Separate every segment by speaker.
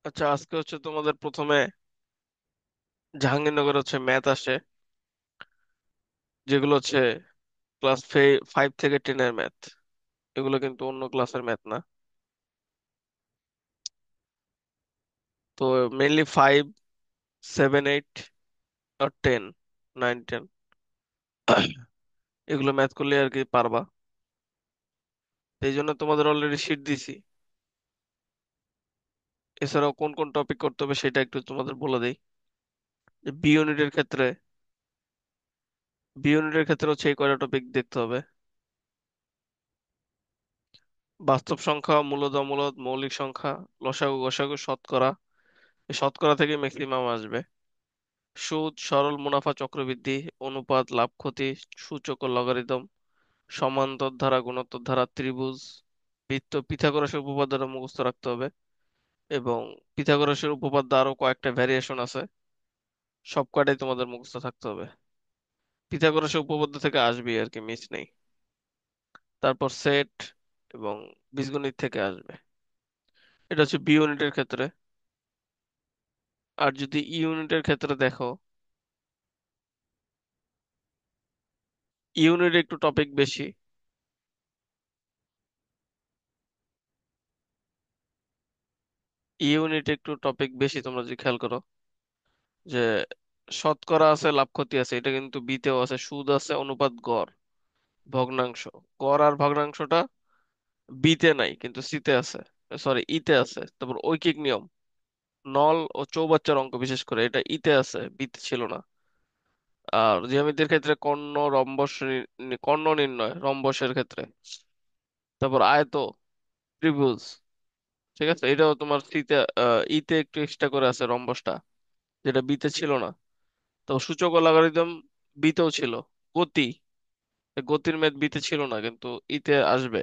Speaker 1: আচ্ছা, আজকে হচ্ছে তোমাদের প্রথমে জাহাঙ্গীরনগর হচ্ছে ম্যাথ আসে, যেগুলো হচ্ছে ক্লাস 5 থেকে 10 এর ম্যাথ। এগুলো কিন্তু অন্য ক্লাসের ম্যাথ না। তো মেইনলি 5, 7, 8 আর 10, 9, 10 এগুলো ম্যাথ করলে আর কি পারবা। এই জন্য তোমাদের অলরেডি শিট দিছি। এছাড়াও কোন কোন টপিক করতে হবে সেটা একটু তোমাদের বলে দেই। বি ইউনিটের ক্ষেত্রে বি ইউনিটের ক্ষেত্রে হচ্ছে এই কয়টা টপিক দেখতে হবে: বাস্তব সংখ্যা, মূলদ অমূলদ, মৌলিক সংখ্যা, লসাগু গসাগু, শতকরা। এই শতকরা থেকে ম্যাক্সিমাম আসবে। সুদ, সরল মুনাফা চক্রবৃদ্ধি, অনুপাত, লাভ ক্ষতি, সূচক ও লগারিদম, সমান্তর ধারা, গুণোত্তর ধারা, ত্রিভুজ, বৃত্ত, পিথাগোরাসের উপপাদ্যটা মুখস্থ রাখতে হবে। এবং পিথাগোরাসের উপপাদ্য আরো কয়েকটা ভ্যারিয়েশন আছে, সব কয়টাই তোমাদের মুখস্থ থাকতে হবে। পিথাগোরাসের উপপাদ্য থেকে আসবে আর কি, মিস নেই। তারপর সেট এবং বীজগণিত থেকে আসবে। এটা হচ্ছে বি ইউনিটের ক্ষেত্রে। আর যদি ই ইউনিটের ক্ষেত্রে দেখো, ই ইউনিটে একটু টপিক বেশি। ই ইউনিটে একটু টপিক বেশি, তোমরা যদি খেয়াল করো যে শতকরা আছে, লাভ ক্ষতি আছে, এটা কিন্তু বিতেও আছে, সুদ আছে, অনুপাত, গড়, ভগ্নাংশ। গড় আর ভগ্নাংশটা বিতে নাই কিন্তু সিতে আছে, সরি ইতে আছে। তারপর ঐকিক নিয়ম, নল ও চৌবাচ্চার অঙ্ক, বিশেষ করে এটা ইতে আছে, বিতে ছিল না। আর জ্যামিতির ক্ষেত্রে কর্ণ রম্বস কর্ণ নির্ণয় রম্বসের ক্ষেত্রে। তারপর আয়ত, ত্রিভুজ, ঠিক আছে, এটাও তোমার সিতে ইতে একটু এক্সট্রা করে আছে রম্বসটা, যেটা বিতে ছিল না। তো সূচক ও লগারিদম বিতেও ছিল। গতি, এই গতির ম্যাথ বিতে ছিল না কিন্তু ইতে আসবে।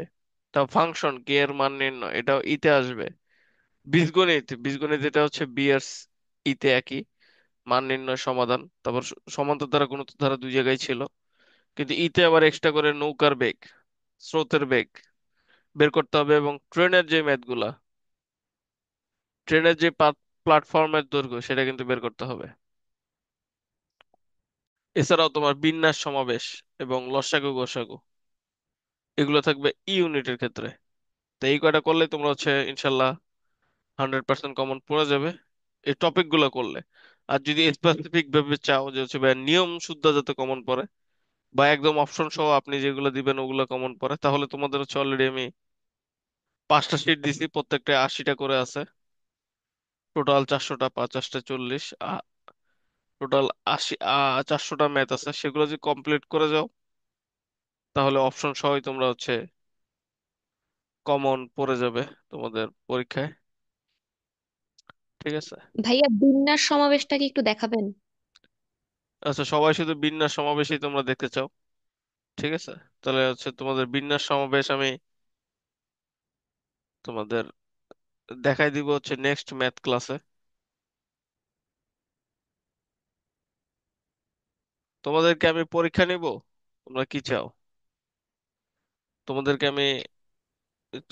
Speaker 1: তা ফাংশন কে এর মান নির্ণয়, এটাও ইতে আসবে। বীজগণিত, বীজগণিত এটা হচ্ছে বি এর ইতে একই, মান নির্ণয়, সমাধান। তারপর সমান্তর ধারা গুণোত্তর ধারা দুই জায়গায় ছিল, কিন্তু ইতে আবার এক্সট্রা করে নৌকার বেগ, স্রোতের বেগ বের করতে হবে। এবং ট্রেনের যে ম্যাথগুলা, ট্রেনের যে প্ল্যাটফর্মের দৈর্ঘ্য সেটা কিন্তু বের করতে হবে। এছাড়াও তোমার বিন্যাস, সমাবেশ এবং লসাগু গসাগু, এগুলো থাকবে ই ইউনিটের ক্ষেত্রে। তো এই কয়টা করলে তোমরা হচ্ছে ইনশাল্লাহ 100% কমন পড়ে যাবে, এই টপিক গুলো করলে। আর যদি স্পেসিফিক ভাবে চাও যে হচ্ছে ভাই নিয়ম শুদ্ধ যাতে কমন পড়ে, বা একদম অপশন সহ আপনি যেগুলো দিবেন ওগুলো কমন পড়ে, তাহলে তোমাদের হচ্ছে অলরেডি আমি 5টা শিট দিছি, প্রত্যেকটা 80টা করে আছে। টোটাল 400টা, 50টা 40, টোটাল 400টা ম্যাথ আছে। সেগুলো যদি কমপ্লিট করে যাও তাহলে অপশন সহই তোমরা হচ্ছে কমন পড়ে যাবে তোমাদের পরীক্ষায়। ঠিক আছে।
Speaker 2: ভাইয়া বিন্যাস সমাবেশটা কি একটু দেখাবেন?
Speaker 1: আচ্ছা, সবাই শুধু বিন্যাস সমাবেশই তোমরা দেখতে চাও? ঠিক আছে, তাহলে হচ্ছে তোমাদের বিন্যাস সমাবেশ আমি তোমাদের দেখাই দিব হচ্ছে নেক্সট ম্যাথ ক্লাসে। তোমাদেরকে আমি পরীক্ষা নিব, তোমরা কি চাও? তোমাদেরকে আমি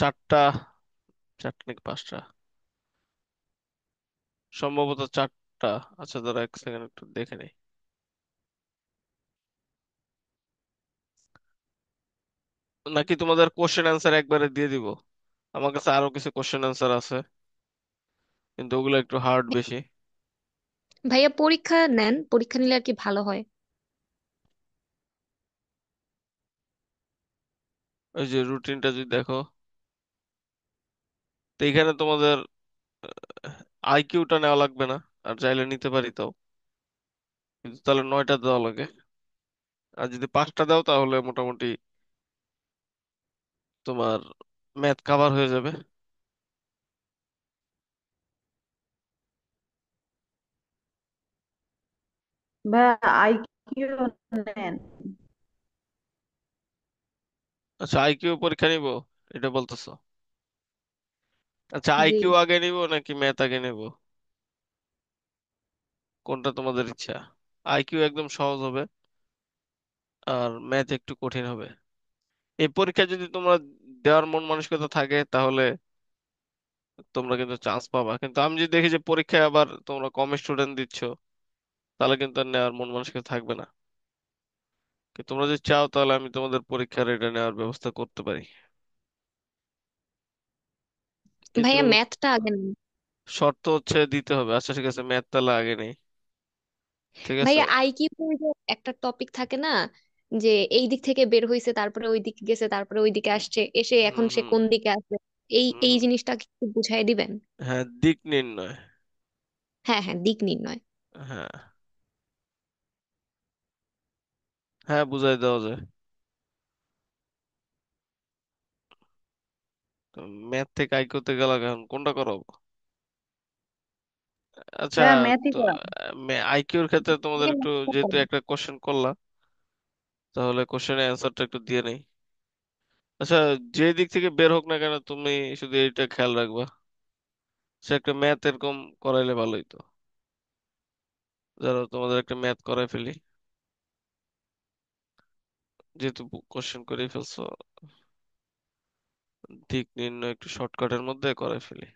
Speaker 1: চারটা, চারটা নাকি 5টা, সম্ভবত 4টা। আচ্ছা, দাঁড়া 1 সেকেন্ড একটু দেখে নেই। নাকি তোমাদের কোশ্চেন অ্যান্সার একবারে দিয়ে দিব? আমার কাছে আরো কিছু কোশ্চেন অ্যান্সার আছে, কিন্তু ওগুলো একটু হার্ড বেশি।
Speaker 2: ভাইয়া পরীক্ষা নেন, পরীক্ষা নিলে আর কি ভালো হয়।
Speaker 1: ওই যে রুটিনটা যদি দেখো, তো এখানে তোমাদের আইকিউটা নেওয়া লাগবে না, আর চাইলে নিতে পারি তাও, কিন্তু তাহলে 9টা দেওয়া লাগে। আর যদি 5টা দাও তাহলে মোটামুটি তোমার ম্যাথ কাভার হয়ে যাবে।
Speaker 3: বা আইকিউ নেন।
Speaker 1: আচ্ছা, আইকিউ পরীক্ষা নিব, এটা বলতেছো? আচ্ছা,
Speaker 3: জি।
Speaker 1: আইকিউ আগে নিব নাকি ম্যাথ আগে নিব, কোনটা তোমাদের ইচ্ছা? আইকিউ একদম সহজ হবে, আর ম্যাথ একটু কঠিন হবে। এই পরীক্ষা যদি তোমরা দেওয়ার মন মানসিকতা থাকে তাহলে তোমরা কিন্তু চান্স পাবা, কিন্তু আমি যদি দেখি যে পরীক্ষায় আবার তোমরা কম স্টুডেন্ট দিচ্ছ, তাহলে কিন্তু আর নেওয়ার মন মানসিকতা থাকবে না। কিন্তু তোমরা যদি চাও তাহলে আমি তোমাদের পরীক্ষার এটা নেওয়ার ব্যবস্থা করতে পারি। কিন্তু
Speaker 2: ভাইয়া ম্যাথটা আগে নেন।
Speaker 1: শর্ত হচ্ছে দিতে হবে। আচ্ছা ঠিক আছে, ম্যাথ তাহলে আগে নেই। ঠিক আছে।
Speaker 2: ভাইয়া আইকিউ যে একটা টপিক থাকে না, যে এই দিক থেকে বের হয়েছে তারপরে ওই দিকে গেছে তারপরে ওই দিকে আসছে এসে
Speaker 1: হুম
Speaker 2: এখন সে
Speaker 1: হুম
Speaker 2: কোন দিকে আছে, এই
Speaker 1: হুম
Speaker 2: এই
Speaker 1: হুম।
Speaker 2: জিনিসটা কি একটু বুঝাই দিবেন?
Speaker 1: হ্যাঁ, দিক নির্ণয়।
Speaker 2: হ্যাঁ হ্যাঁ, দিক নির্ণয়।
Speaker 1: হ্যাঁ হ্যাঁ, বুঝাই দেওয়া যায়। তো ম্যাথ থেকে আই করতে গেলে এখন কোনটা করাবো? আচ্ছা।
Speaker 3: ভাইয়া ম্যাথই
Speaker 1: তো
Speaker 3: করান।
Speaker 1: আইকিউর ক্ষেত্রে তোমাদের
Speaker 2: ভাইয়া
Speaker 1: একটু,
Speaker 2: ম্যাথটা
Speaker 1: যেহেতু
Speaker 2: করান।
Speaker 1: একটা কোশ্চেন করলা, তাহলে কোশ্চেনের অ্যান্সারটা একটু দিয়ে নেই। আচ্ছা, যে দিক থেকে বের হোক না কেন, তুমি শুধু এটা খেয়াল রাখবা, সে একটা ম্যাথ এরকম করাইলে ভালোই তো। ধরো তোমাদের একটা ম্যাথ করাই ফেলি, যেহেতু কোশ্চেন করে ফেলছো, দিক নির্ণয় একটু শর্টকাটের মধ্যে করাই ফেলি।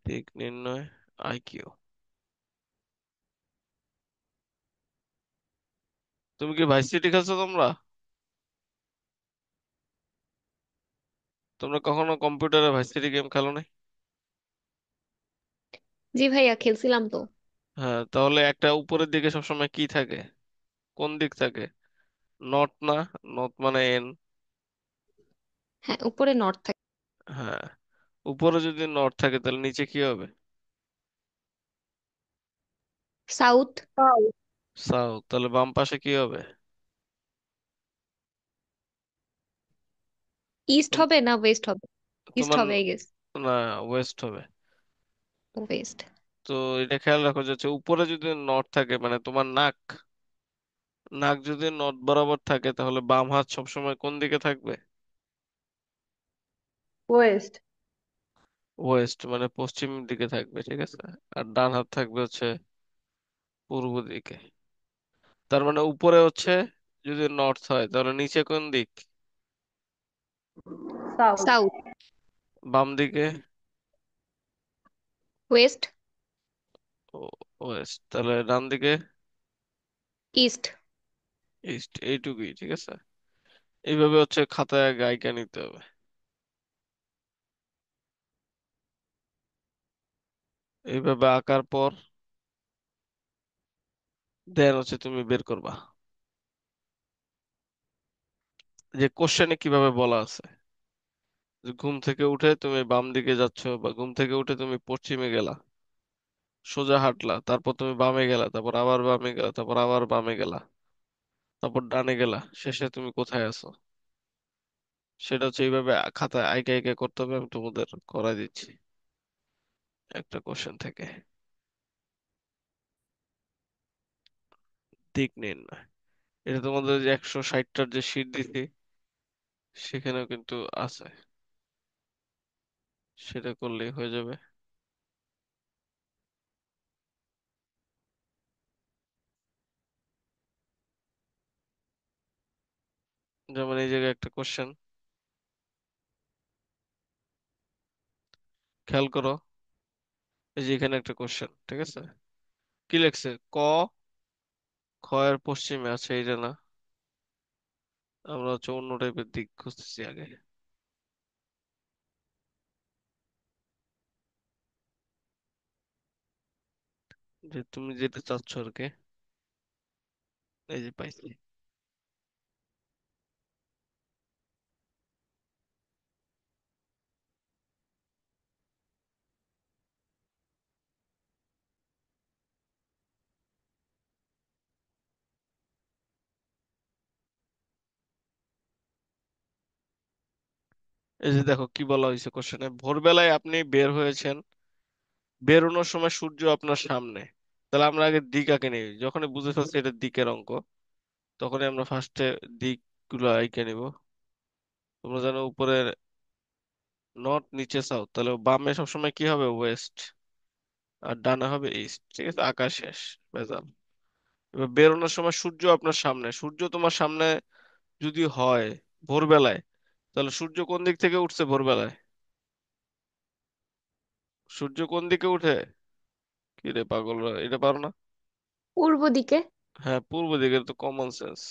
Speaker 1: দিক নির্ণয় আইকিউ। তুমি কি ভার্সিটি খেলছো তোমরা? তোমরা কখনো কম্পিউটারে ভার্সিটি গেম খেলো নাই?
Speaker 2: জি ভাইয়া খেলছিলাম তো।
Speaker 1: হ্যাঁ, তাহলে একটা উপরের দিকে সবসময় কি থাকে? কোন দিক থাকে? নট না? নট মানে এন।
Speaker 2: হ্যাঁ, উপরে নর্থ থাকে।
Speaker 1: হ্যাঁ, উপরে যদি নট থাকে তাহলে নিচে কি হবে?
Speaker 2: সাউথ।
Speaker 1: সাউথ। তাহলে বাম পাশে কি হবে?
Speaker 2: ইস্ট
Speaker 1: তোম-
Speaker 2: হবে না ওয়েস্ট হবে? ইস্ট
Speaker 1: তোমার
Speaker 2: হবে আই গেস।
Speaker 1: না, ওয়েস্ট হবে।
Speaker 2: ওয়েস্ট।
Speaker 1: তো এটা খেয়াল রাখো যে হচ্ছে উপরে যদি নট থাকে, মানে তোমার নাক, নাক যদি নর্থ বরাবর থাকে, তাহলে বাম হাত সবসময় কোন দিকে থাকবে?
Speaker 3: ওয়েস্ট।
Speaker 1: ওয়েস্ট, মানে পশ্চিম দিকে থাকবে, ঠিক আছে। আর ডান হাত থাকবে হচ্ছে পূর্ব দিকে। তার মানে উপরে হচ্ছে যদি নর্থ হয়, তাহলে নিচে কোন দিক?
Speaker 3: সাউথ।
Speaker 2: সাউথ।
Speaker 1: বাম দিকে?
Speaker 2: ওয়েস্ট।
Speaker 1: ওয়েস্ট। তাহলে ডান দিকে?
Speaker 2: ইস্ট।
Speaker 1: ইস্ট। এইটুকুই, ঠিক আছে। এইভাবে হচ্ছে খাতায় গাইকা নিতে হবে। এইভাবে আঁকার পর দেন হচ্ছে তুমি বের করবা যে কোশ্চেনে কিভাবে বলা আছে। যে ঘুম থেকে উঠে তুমি বাম দিকে যাচ্ছ, বা ঘুম থেকে উঠে তুমি পশ্চিমে গেলা, সোজা হাঁটলা, তারপর তুমি বামে গেলা, তারপর আবার বামে গেলা, তারপর আবার বামে গেলা, তারপর ডানে গেলা, শেষে তুমি কোথায় আছো। সেটা হচ্ছে এইভাবে খাতায় আইকা আইকা করতে হবে। আমি তোমাদের করাই দিচ্ছি একটা কোশ্চেন থেকে। দিক নির্ণয়, এটা তোমাদের যে 160টার যে শীট দিছি, সেখানেও কিন্তু আছে। সেটা করলেই হয়ে যাবে। যেমন এই জায়গায় একটা কোশ্চেন খেয়াল করো। এই যে এখানে একটা কোশ্চেন, ঠিক আছে। কি লেখছে? ক, খ এর পশ্চিমে আছে, এইটা না? আমরা হচ্ছে অন্য টাইপের দিক খুঁজতেছি আগে। যে তুমি যেটা চাচ্ছ আর কি। এই যে পাইছি। এই যে দেখো কি বলা হয়েছে কোশ্চেনে, ভোরবেলায় আপনি বের হয়েছেন, বেরোনোর সময় সূর্য আপনার সামনে। তাহলে আমরা আগে দিক আঁকে নিই, যখনই বুঝে ফেলছি এটা দিকের অঙ্ক, তখনই আমরা ফার্স্টে দিক গুলো এঁকে নিব। তোমরা জানো উপরে নর্থ, নিচে সাউথ, তাহলে বামে সবসময় কি হবে? ওয়েস্ট। আর ডানে হবে ইস্ট, ঠিক আছে। আকাশ শেষ, ভেজাল। এবার বেরোনোর সময় সূর্য আপনার সামনে, সূর্য তোমার সামনে যদি হয় ভোরবেলায়, তাহলে সূর্য কোন দিক থেকে উঠছে ভোরবেলায়? সূর্য কোন দিকে উঠে? কি রে পাগলরা, এটা পারো না?
Speaker 2: পূর্ব দিকে।
Speaker 1: হ্যাঁ, পূর্ব দিকে, তো কমন সেন্স।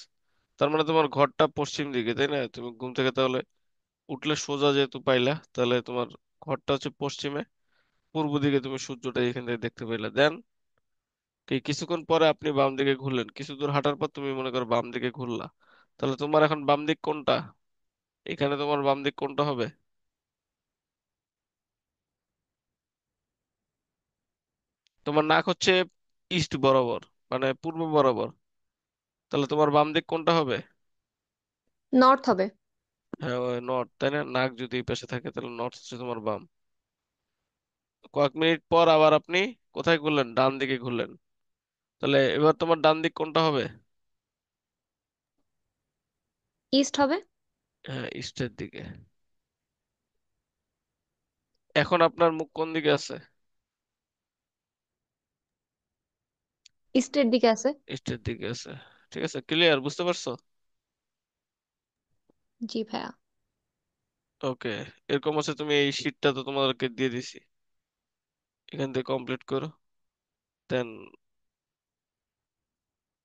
Speaker 1: তার মানে তোমার ঘরটা পশ্চিম দিকে, তাই না? তুমি ঘুম থেকে তাহলে উঠলে সোজা যেহেতু পাইলা, তাহলে তোমার ঘরটা হচ্ছে পশ্চিমে। পূর্ব দিকে তুমি সূর্যটা এখান থেকে দেখতে পাইলা। দেন কি কিছুক্ষণ পরে আপনি বাম দিকে ঘুরলেন, কিছু দূর হাঁটার পর তুমি মনে করো বাম দিকে ঘুরলা, তাহলে তোমার এখন বাম দিক কোনটা? এখানে তোমার বাম দিক কোনটা হবে? তোমার নাক হচ্ছে ইস্ট বরাবর, মানে পূর্ব বরাবর, তাহলে তোমার বাম দিক কোনটা হবে?
Speaker 2: নর্থ হবে।
Speaker 1: হ্যাঁ, ওই নর্থ, তাই না? নাক যদি এই পাশে থাকে তাহলে নর্থ হচ্ছে তোমার বাম। কয়েক মিনিট পর আবার আপনি কোথায় ঘুরলেন? ডান দিকে ঘুরলেন, তাহলে এবার তোমার ডান দিক কোনটা হবে?
Speaker 2: ইস্ট হবে।
Speaker 1: হ্যাঁ, ইস্টের দিকে। এখন আপনার মুখ কোন দিকে আছে?
Speaker 2: ইস্টের দিকে আছে।
Speaker 1: ইস্টের দিকে আছে। ঠিক আছে, ক্লিয়ার, বুঝতে পারছো?
Speaker 2: জি ভাইয়া।
Speaker 1: ওকে। এরকম আছে, তুমি এই শীটটা তো তোমাদেরকে দিয়ে দিছি, এখান থেকে কমপ্লিট করো, দেন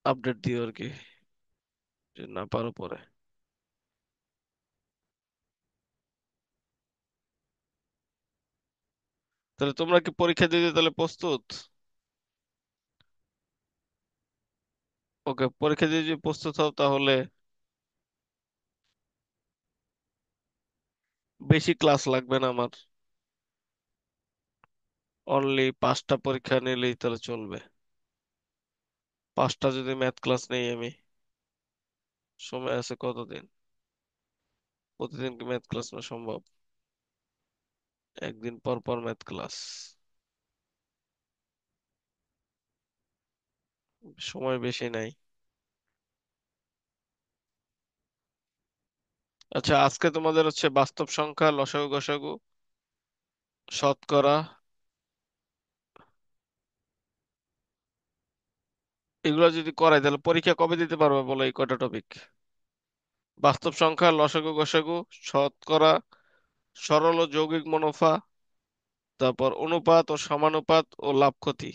Speaker 1: আপডেট দিও আর কি, যে না পারো পরে। তাহলে তোমরা কি পরীক্ষা দিতে তাহলে প্রস্তুত? ওকে, পরীক্ষা দিয়ে যদি প্রস্তুত হও তাহলে বেশি ক্লাস লাগবে না আমার, অনলি 5টা পরীক্ষা নিলেই তাহলে চলবে। 5টা যদি ম্যাথ ক্লাস নেই আমি, সময় আছে কতদিন? প্রতিদিন কি ম্যাথ ক্লাস না সম্ভব? একদিন পর পর ম্যাথ ক্লাস, সময় বেশি নাই। আচ্ছা, আজকে তোমাদের হচ্ছে বাস্তব সংখ্যা, লসাগু গসাগু, শতকরা, এগুলো যদি করাই তাহলে পরীক্ষা কবে দিতে পারবে বলো? এই কয়টা টপিক: বাস্তব সংখ্যা, লসাগু গসাগু, শতকরা, সরল ও যৌগিক মুনাফা, তারপর অনুপাত ও সমানুপাত ও লাভ ক্ষতি,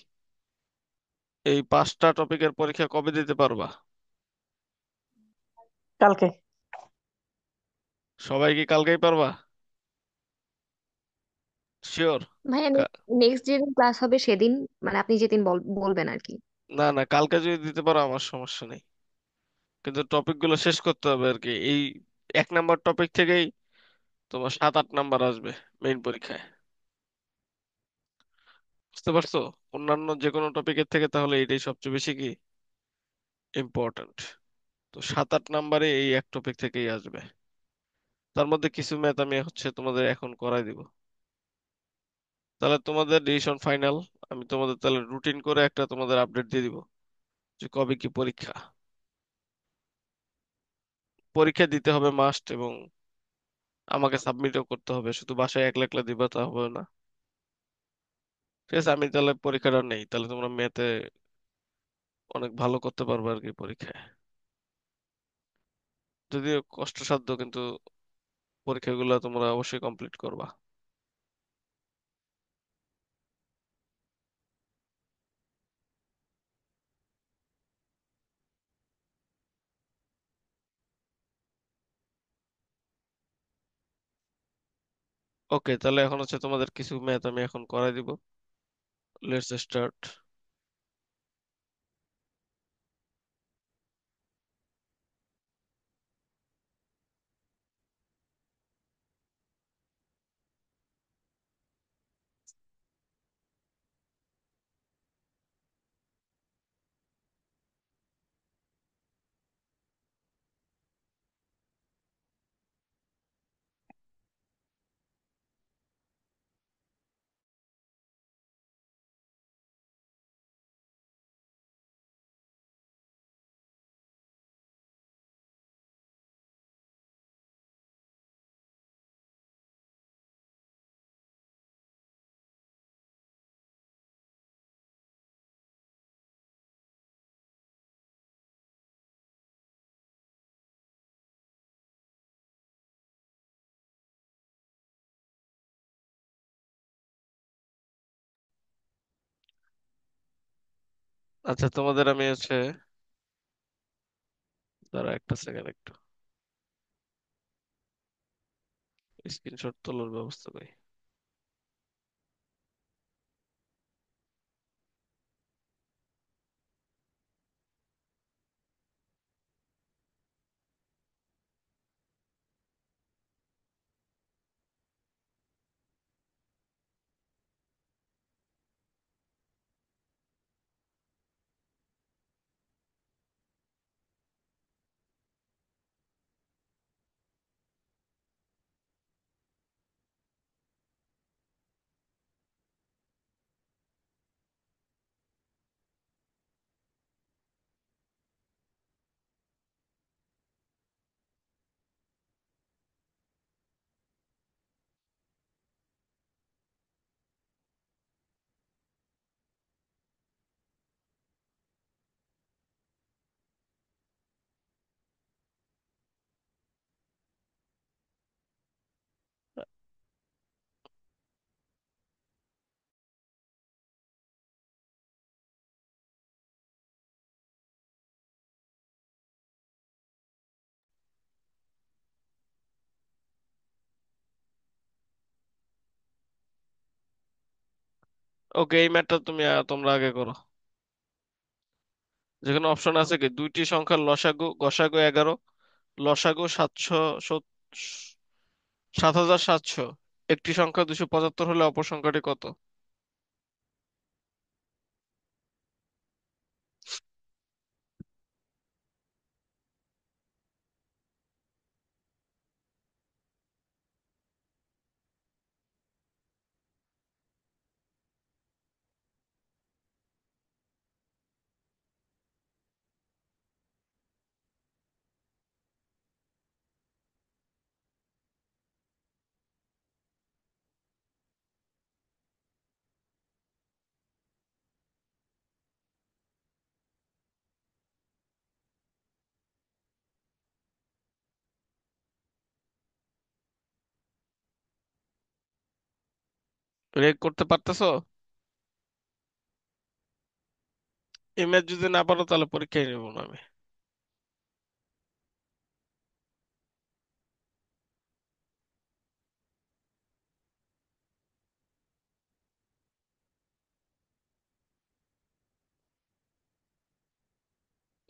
Speaker 1: এই 5টা টপিকের পরীক্ষা কবে দিতে পারবা?
Speaker 3: কালকে।
Speaker 1: সবাই কি কালকেই পারবা? শিওর?
Speaker 2: ভাইয়া নেক্সট যেদিন ক্লাস হবে সেদিন, মানে আপনি যেদিন বলবেন আর কি।
Speaker 1: না না, কালকে যদি দিতে পারো আমার সমস্যা নেই, কিন্তু টপিক গুলো শেষ করতে হবে আর কি। এই 1 নাম্বার টপিক থেকেই তোমার 7-8 নাম্বার আসবে মেইন পরীক্ষায়, বুঝতে পারছো? অন্যান্য যে কোনো টপিকের থেকে তাহলে এটাই সবচেয়ে বেশি কি ইম্পর্ট্যান্ট। তো 7-8 নাম্বারে এই এক টপিক থেকেই আসবে। তার মধ্যে কিছু ম্যাথ আমি হচ্ছে তোমাদের এখন করাই দিব। তাহলে তোমাদের ডিসিশন ফাইনাল। আমি তোমাদের তাহলে রুটিন করে একটা তোমাদের আপডেট দিয়ে দিব যে কবে কি পরীক্ষা। পরীক্ষা দিতে হবে মাস্ট, এবং আমাকে সাবমিটও করতে হবে, শুধু বাসায় একলা একলা দিবা তা হবে না। ঠিক আছে, আমি তাহলে পরীক্ষাটা নেই, তাহলে তোমরা ম্যাথে অনেক ভালো করতে পারবে আর কি পরীক্ষায়। যদিও কষ্টসাধ্য, কিন্তু পরীক্ষাগুলো তোমরা অবশ্যই কমপ্লিট করবা। ওকে, তাহলে এখন হচ্ছে তোমাদের কিছু ম্যাথ আমি এখন করাই দিব। Let's start. আচ্ছা, তোমাদের আমি হচ্ছে, দাঁড়া একটা সেকেন্ড, একটু স্ক্রিনশট তোলার ব্যবস্থা করি। ওকে, এই ম্যাথটা তোমরা আগে করো। যেখানে অপশন আছে কি, দুইটি সংখ্যার লসাগু গসাগু 11, লসাগু 7,700, একটি সংখ্যা 275 হলে অপর সংখ্যাটি কত? রেক করতে পারতেছো? এই ম্যাথ যদি না পারো তাহলে পরীক্ষায় নেবো না আমি।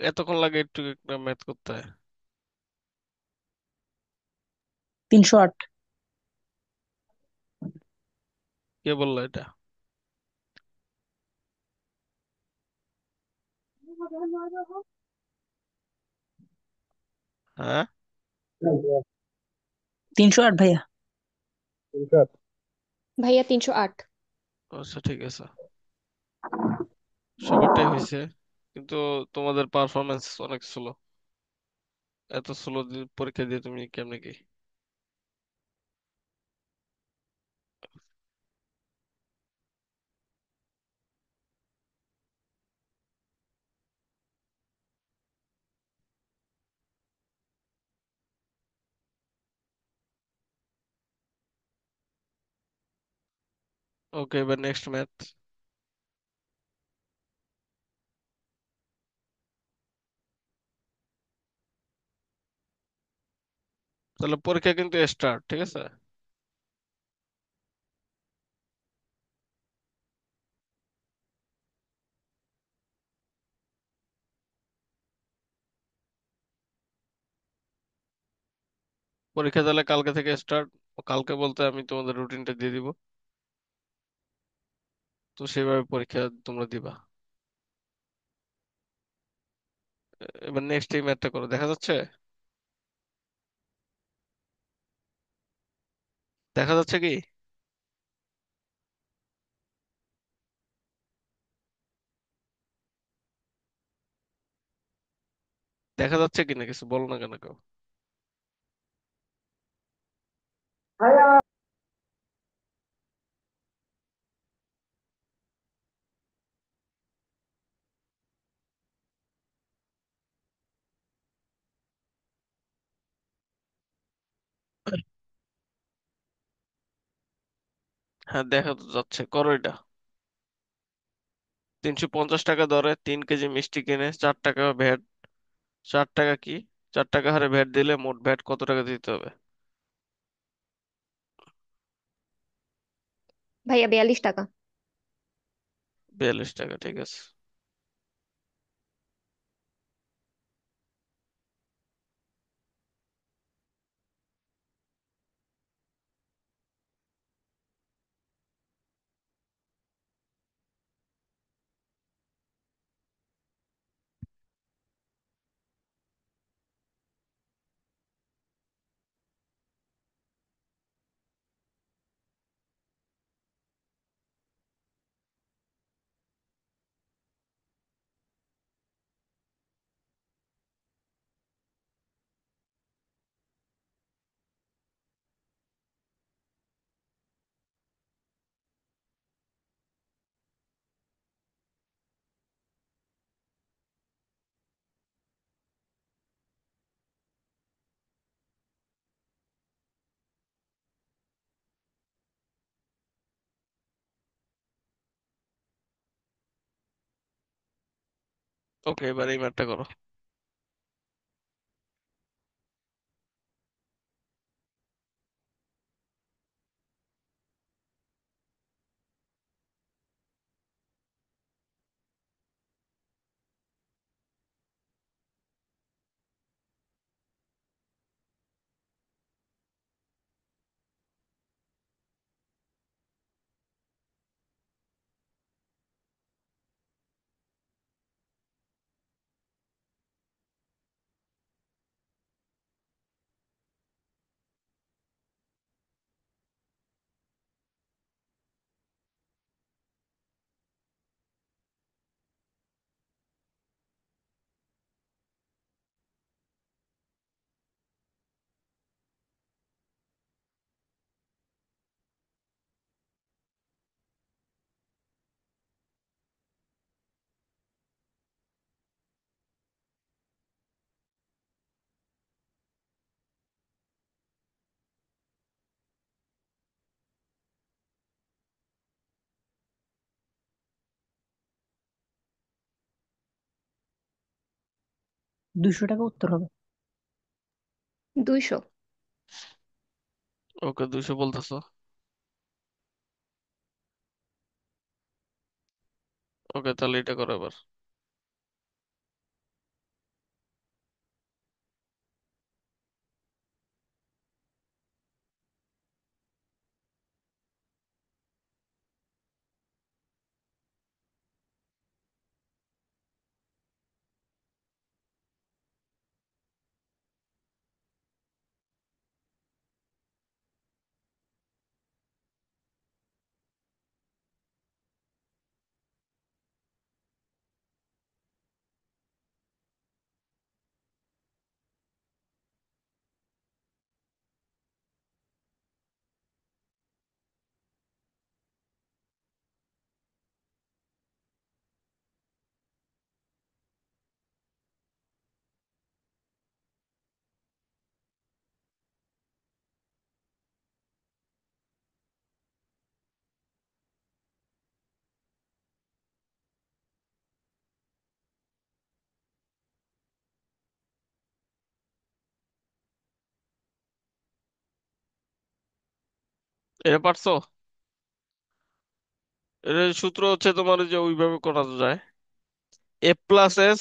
Speaker 1: এতক্ষণ লাগে একটু একটা ম্যাথ করতে হয়।
Speaker 4: 308।
Speaker 1: কে বললো এটা? হ্যাঁ।
Speaker 4: 308 ভাইয়া।
Speaker 2: ভাইয়া 308।
Speaker 1: আচ্ছা ঠিক আছে, সবারটাই হয়েছে, কিন্তু তোমাদের পারফরমেন্স অনেক স্লো। এত স্লো পরীক্ষা দিয়ে তুমি কেমনে কি? ওকে, এবার নেক্সট ম্যাথ। তাহলে পরীক্ষা কিন্তু স্টার্ট, ঠিক আছে? পরীক্ষা তাহলে কালকে থেকে স্টার্ট। কালকে বলতে আমি তোমাদের রুটিনটা দিয়ে দিব, তো সেইভাবে পরীক্ষা তোমরা দিবা। এবার নেক্সট এই ম্যাথটা করো, দেখা যাচ্ছে? দেখা যাচ্ছে কি? দেখা যাচ্ছে কি না, কিছু বলো না কেন কেউ? হ্যাঁ দেখা তো যাচ্ছে, করো এটা। 350 টাকা দরে 3 কেজি মিষ্টি কিনে 4 টাকা ভ্যাট, 4 টাকা কি, 4 টাকা হারে ভ্যাট দিলে মোট ভ্যাট কত টাকা দিতে হবে?
Speaker 2: ভাইয়া 42 টাকা।
Speaker 1: 42 টাকা, ঠিক আছে। ওকে, এবার এই ম্যাথটা করো।
Speaker 4: $200 উত্তর হবে।
Speaker 2: 200।
Speaker 1: ওকে, 200 বলতেছো? ওকে, তাহলে এটা করো এবার। এটা পারছো? এর সূত্র হচ্ছে তোমার ওই যে ওইভাবে করা যায়, a+s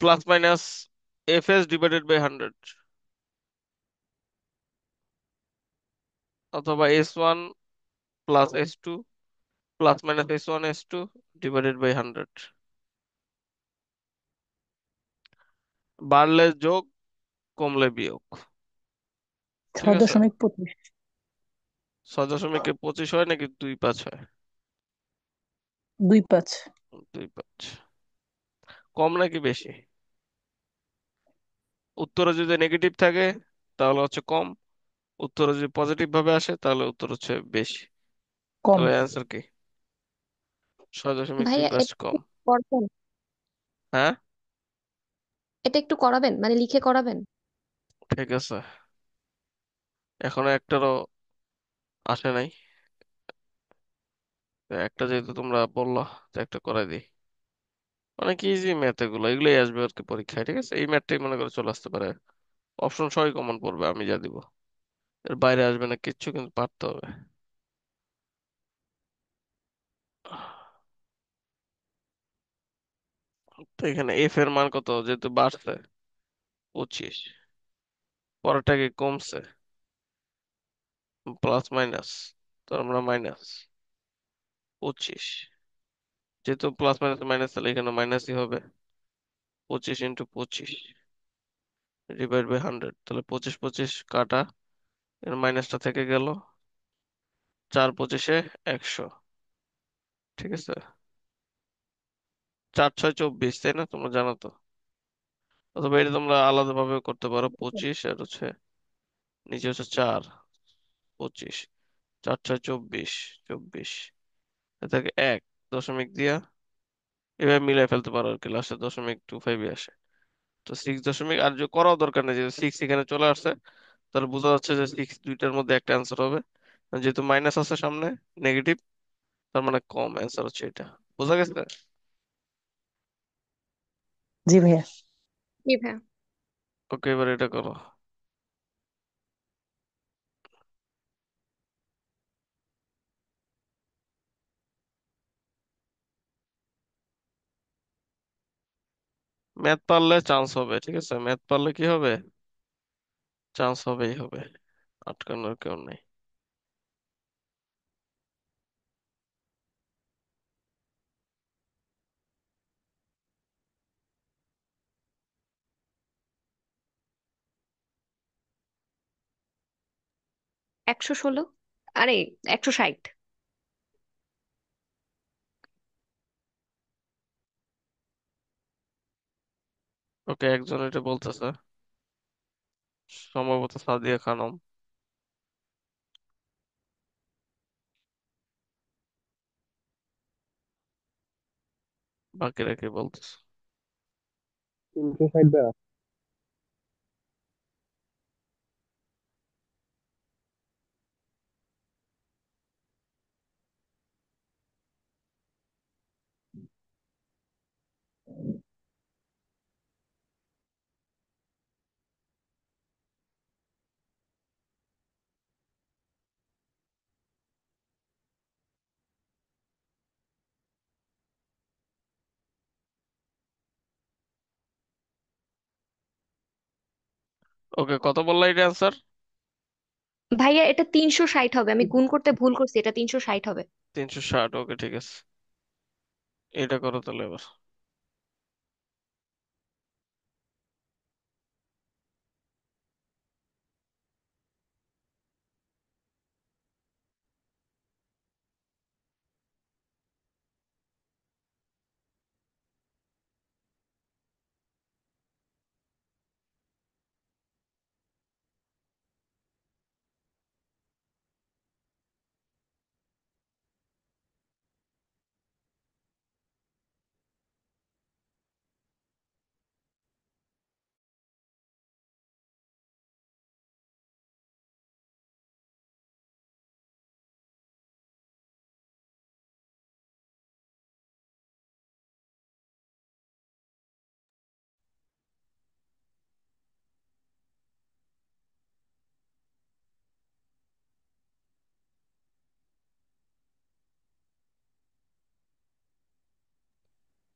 Speaker 1: plus minus fs divided by 100, অথবা s1 plus s2 plus minus s1 s2 divided by 100। বাড়লে যোগ, কমলে বিয়োগ। ঠিক
Speaker 4: ছয়
Speaker 1: আছে।
Speaker 4: দশমিক পঁচিশ
Speaker 1: 6.25 হয় নাকি 2.5 হয়?
Speaker 4: 2.5।
Speaker 1: 2.5। কম নাকি বেশি? উত্তরে যদি নেগেটিভ থাকে তাহলে হচ্ছে কম, উত্তরে যদি পজিটিভ ভাবে আসে তাহলে উত্তর হচ্ছে বেশি।
Speaker 4: কম।
Speaker 1: তাহলে অ্যান্সার কি? ছয় দশমিক দুই
Speaker 2: ভাইয়া
Speaker 1: পাঁচ
Speaker 2: এটা
Speaker 1: কম।
Speaker 2: একটু করবেন?
Speaker 1: হ্যাঁ,
Speaker 2: এটা একটু করাবেন, মানে লিখে করাবেন?
Speaker 1: ঠিক আছে। এখনো একটারও আসে নাই। তো একটা যেহেতু তোমরা বললা, তো একটা করাই দিই। অনেক ইজি ম্যাথ এগুলো, এগুলোই আসবে আর কি পরীক্ষায়, ঠিক আছে? এই ম্যাথটাই মনে করে চলে আসতে পারে। অপশন সবই কমন পড়বে আমি যা দিব, এর বাইরে আসবে না কিচ্ছু, কিন্তু পারতে হবে। তো এখানে এফ এর মান কত, যেহেতু বাড়ছে 25, পরেরটা কি কমছে, প্লাস মাইনাস, তো আমরা মাইনাস 25, যেহেতু প্লাস মাইনাস মাইনাস তাহলে এখানে মাইনাসই হবে। 25 × 25 ডিভাইড বাই 100, তাহলে 25 কাটা, এর মাইনাসটা থেকে গেল, 4 × 25 = 100, ঠিক আছে? 4 × 6 = 24, তাই না? তোমরা জানো তো। অথবা এটা তোমরা আলাদা ভাবে করতে পারো, 25 আর হচ্ছে নিচে হচ্ছে 4, 25, 4 × 6 = 24, 24 এটাকে 1 দশমিক দিয়া এভাবে মিলাই ফেলতে পারো আর কি, লাস্টে 0.25 আসে। তো 6 দশমিক, আর যে করাও দরকার নেই, যে 6 এখানে চলে আসছে, তাহলে বোঝা যাচ্ছে যে 6 দুইটার মধ্যে একটা অ্যান্সার হবে। আর যেহেতু মাইনাস আছে সামনে, নেগেটিভ, তার মানে কম, অ্যান্সার হচ্ছে এটা। বোঝা গেছে?
Speaker 4: জি ভাইয়া।
Speaker 2: জি ভাইয়া।
Speaker 1: ওকে, এবার এটা করো। ম্যাথ পারলে চান্স হবে, ঠিক আছে? ম্যাথ পারলে কি হবে, চান্স হবেই হবে, আটকানোর কেউ নেই।
Speaker 2: একশো ষোলো, আরে 160।
Speaker 1: ওকে, একজন এটা বলতেছে, সম্ভবত সাদিয়া খানম। বাকিরা কি বলতেছে?
Speaker 5: 360 দেওয়া।
Speaker 1: ওকে, কত বললা এটা অ্যান্সার?
Speaker 2: ভাইয়া এটা 360 হবে, আমি গুণ করতে ভুল করছি, এটা 360 হবে।
Speaker 1: 360, ওকে ঠিক আছে। এটা করো তাহলে এবার।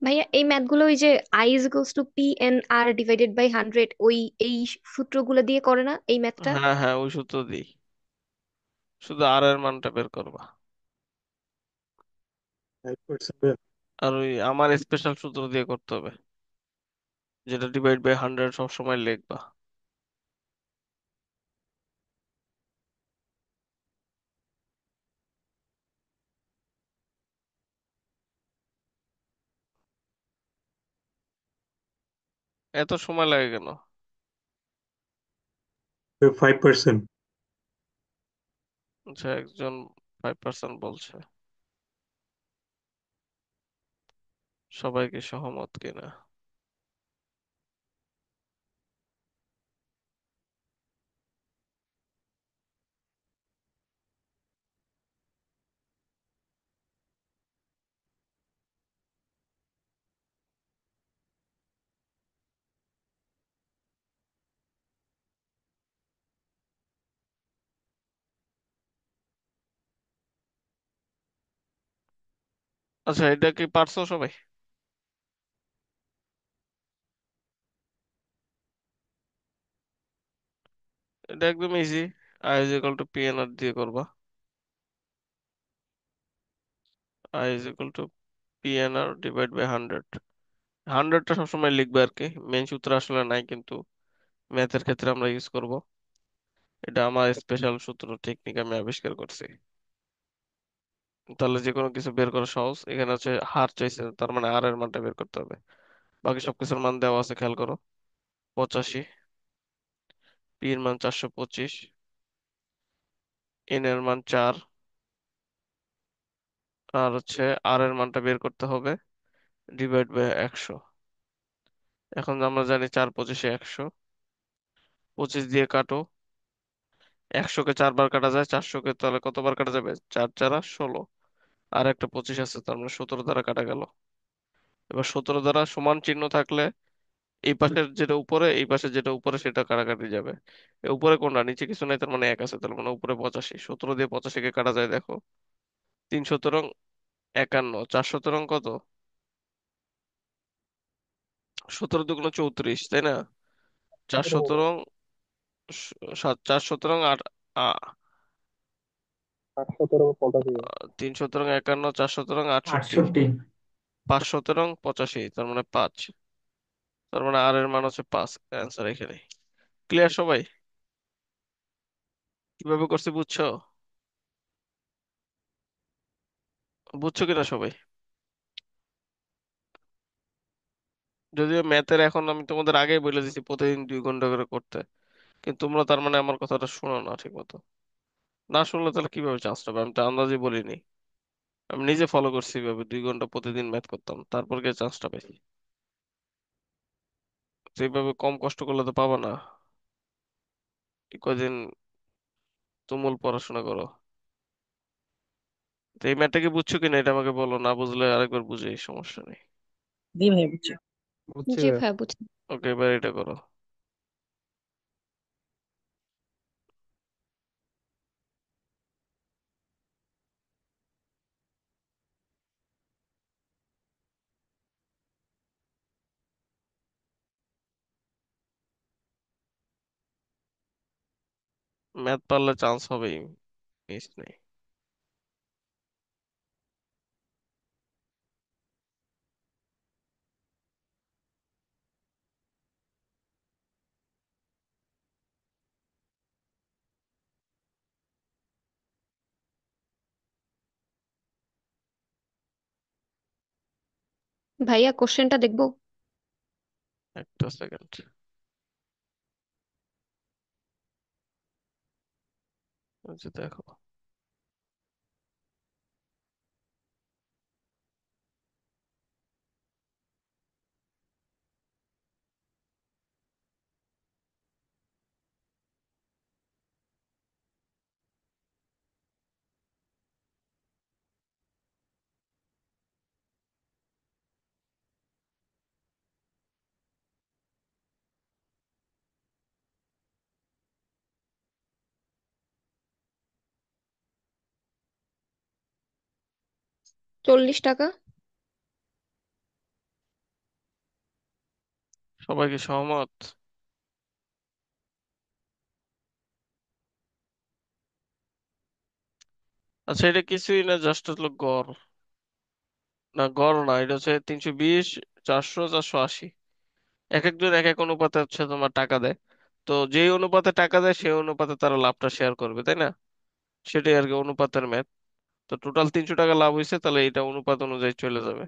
Speaker 2: ভাইয়া এই ম্যাথগুলো ওই যে I is equals to P N R divided by 100, ওই এই সূত্রগুলো দিয়ে করে না এই ম্যাথটা?
Speaker 1: হ্যাঁ হ্যাঁ, ওই সূত্র দিই, শুধু আর এর মানটা বের করবা।
Speaker 5: 5%।
Speaker 1: আর ওই আমার স্পেশাল সূত্র দিয়ে করতে হবে, যেটা ডিভাইড বাই 100 সবসময় লিখবা। এত সময় লাগে কেন?
Speaker 5: 5%।
Speaker 1: আচ্ছা, একজন 5% বলছে, সবাইকে সহমত কিনা? আচ্ছা, এটা কি পারছো সবাই? এটা একদম easy. I is equal to P N R দিয়ে করবা। I is equal to P N R divide by 100। 100টা সবসময় লিখবে আর কি, মেন সূত্র আসলে নাই, কিন্তু ম্যাথের ক্ষেত্রে আমরা ইউজ করব। এটা আমার স্পেশাল সূত্র টেকনিক, আমি আবিষ্কার করছি। তাহলে যে কোনো কিছু বের করা সহজ। এখানে হচ্ছে হার চাইছে, তার মানে আর এর মানটা বের করতে হবে। বাকি সবকিছুর মান দেওয়া আছে, খেয়াল করো। 85, পি এর মান 425, এন এর মান 4, আর হচ্ছে আর এর মানটা বের করতে হবে ডিভাইড বাই 100। এখন আমরা জানি 4 25 100, 25 দিয়ে কাটো। 100-কে 4 বার কাটা যায়, 400-কে তাহলে কতবার কাটা যাবে? 4 4 16। আর একটা 25 আছে, তার মানে 17 দ্বারা কাটা গেল। এবার 17 দ্বারা সমান চিহ্ন থাকলে এই পাশের যেটা উপরে, এই পাশে যেটা উপরে সেটা কাটাকাটি যাবে। এ উপরে কোনটা, নিচে কিছু নাই, তার মানে 1 আছে, তার মানে উপরে 85। 17 দিয়ে 85-কে কাটা যায় দেখো। 3 17 51, 4 17 কত? 17 দুগুণ 34, তাই না? 4 17 4 17 আর আ- 3 17 51, 4 17 68,
Speaker 6: 68।
Speaker 1: 5 17 85, তার মানে 5। তার মানে আর এর মান হচ্ছে 5। অ্যান্সার এখানে। ক্লিয়ার সবাই? কিভাবে করছি বুঝছো? বুঝছো কিনা সবাই? যদিও ম্যাথের এখন আমি তোমাদের আগেই বলে দিছি প্রতিদিন 2 ঘন্টা করে করতে, কিন্তু তোমরা তার মানে আমার কথাটা শোনো না ঠিক মতো। না শুনলে তাহলে কিভাবে চান্স পাবে? আমি তো আন্দাজে বলিনি, আমি নিজে ফলো করছি, এভাবে 2 ঘন্টা প্রতিদিন ম্যাথ করতাম, তারপর গিয়ে চান্সটা পেয়েছি। তো এইভাবে কম কষ্ট করলে তো পাবা না। এই কয়দিন তুমুল পড়াশোনা করো। তো এই ম্যাথটা কি বুঝছো কিনা এটা আমাকে বলো, না বুঝলে আরেকবার বুঝে, সমস্যা নেই।
Speaker 4: জি ভাইয়া বুঝছি।
Speaker 6: বুঝছি
Speaker 2: জি
Speaker 6: ভাইয়া।
Speaker 2: ভাইয়া বুঝছি।
Speaker 1: ওকে, এবার এটা করো। ম্যাথ পারলে চান্স হবেই, মিস নেই।
Speaker 2: ভাইয়া কোশ্চেনটা দেখবো?
Speaker 1: একটা সেকেন্ড, দেখো।
Speaker 2: ৳40।
Speaker 1: সবাই কি সহমত? আচ্ছা, এটা কিছুই না, জাস্ট হলো গড়। না, গড় না, এটা হচ্ছে 320, 400, 480। এক একজন এক এক অনুপাতে হচ্ছে তোমার টাকা দেয়। তো যেই অনুপাতে টাকা দেয় সেই অনুপাতে তারা লাভটা শেয়ার করবে, তাই না? সেটাই আর কি অনুপাতের ম্যাথ। তো টোটাল 300 টাকা লাভ হয়েছে, তাহলে এটা অনুপাত অনুযায়ী চলে যাবে।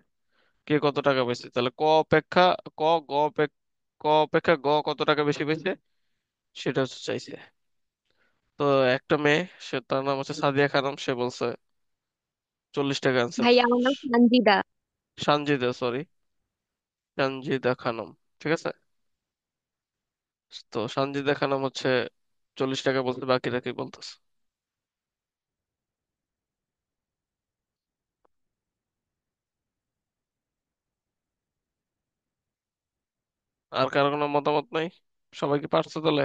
Speaker 1: কে কত টাকা পেয়েছে, তাহলে অপেক্ষা ক ক অপেক্ষা কত টাকা বেশি পেয়েছে সেটা হচ্ছে চাইছে। তো একটা মেয়ে, সে তার নাম হচ্ছে সাদিয়া খানম, সে বলছে 40 টাকা অ্যান্সার।
Speaker 2: ভাইয়া আমার নাম সানজিদা।
Speaker 1: সানজিদা, সরি, সঞ্জিদা খানম, ঠিক আছে। তো সঞ্জিদা খানম হচ্ছে 40 টাকা বলতে, বাকিরা কি বলতেছে? আর কারো কোনো মতামত নাই? সবাই কি পারছো তাহলে?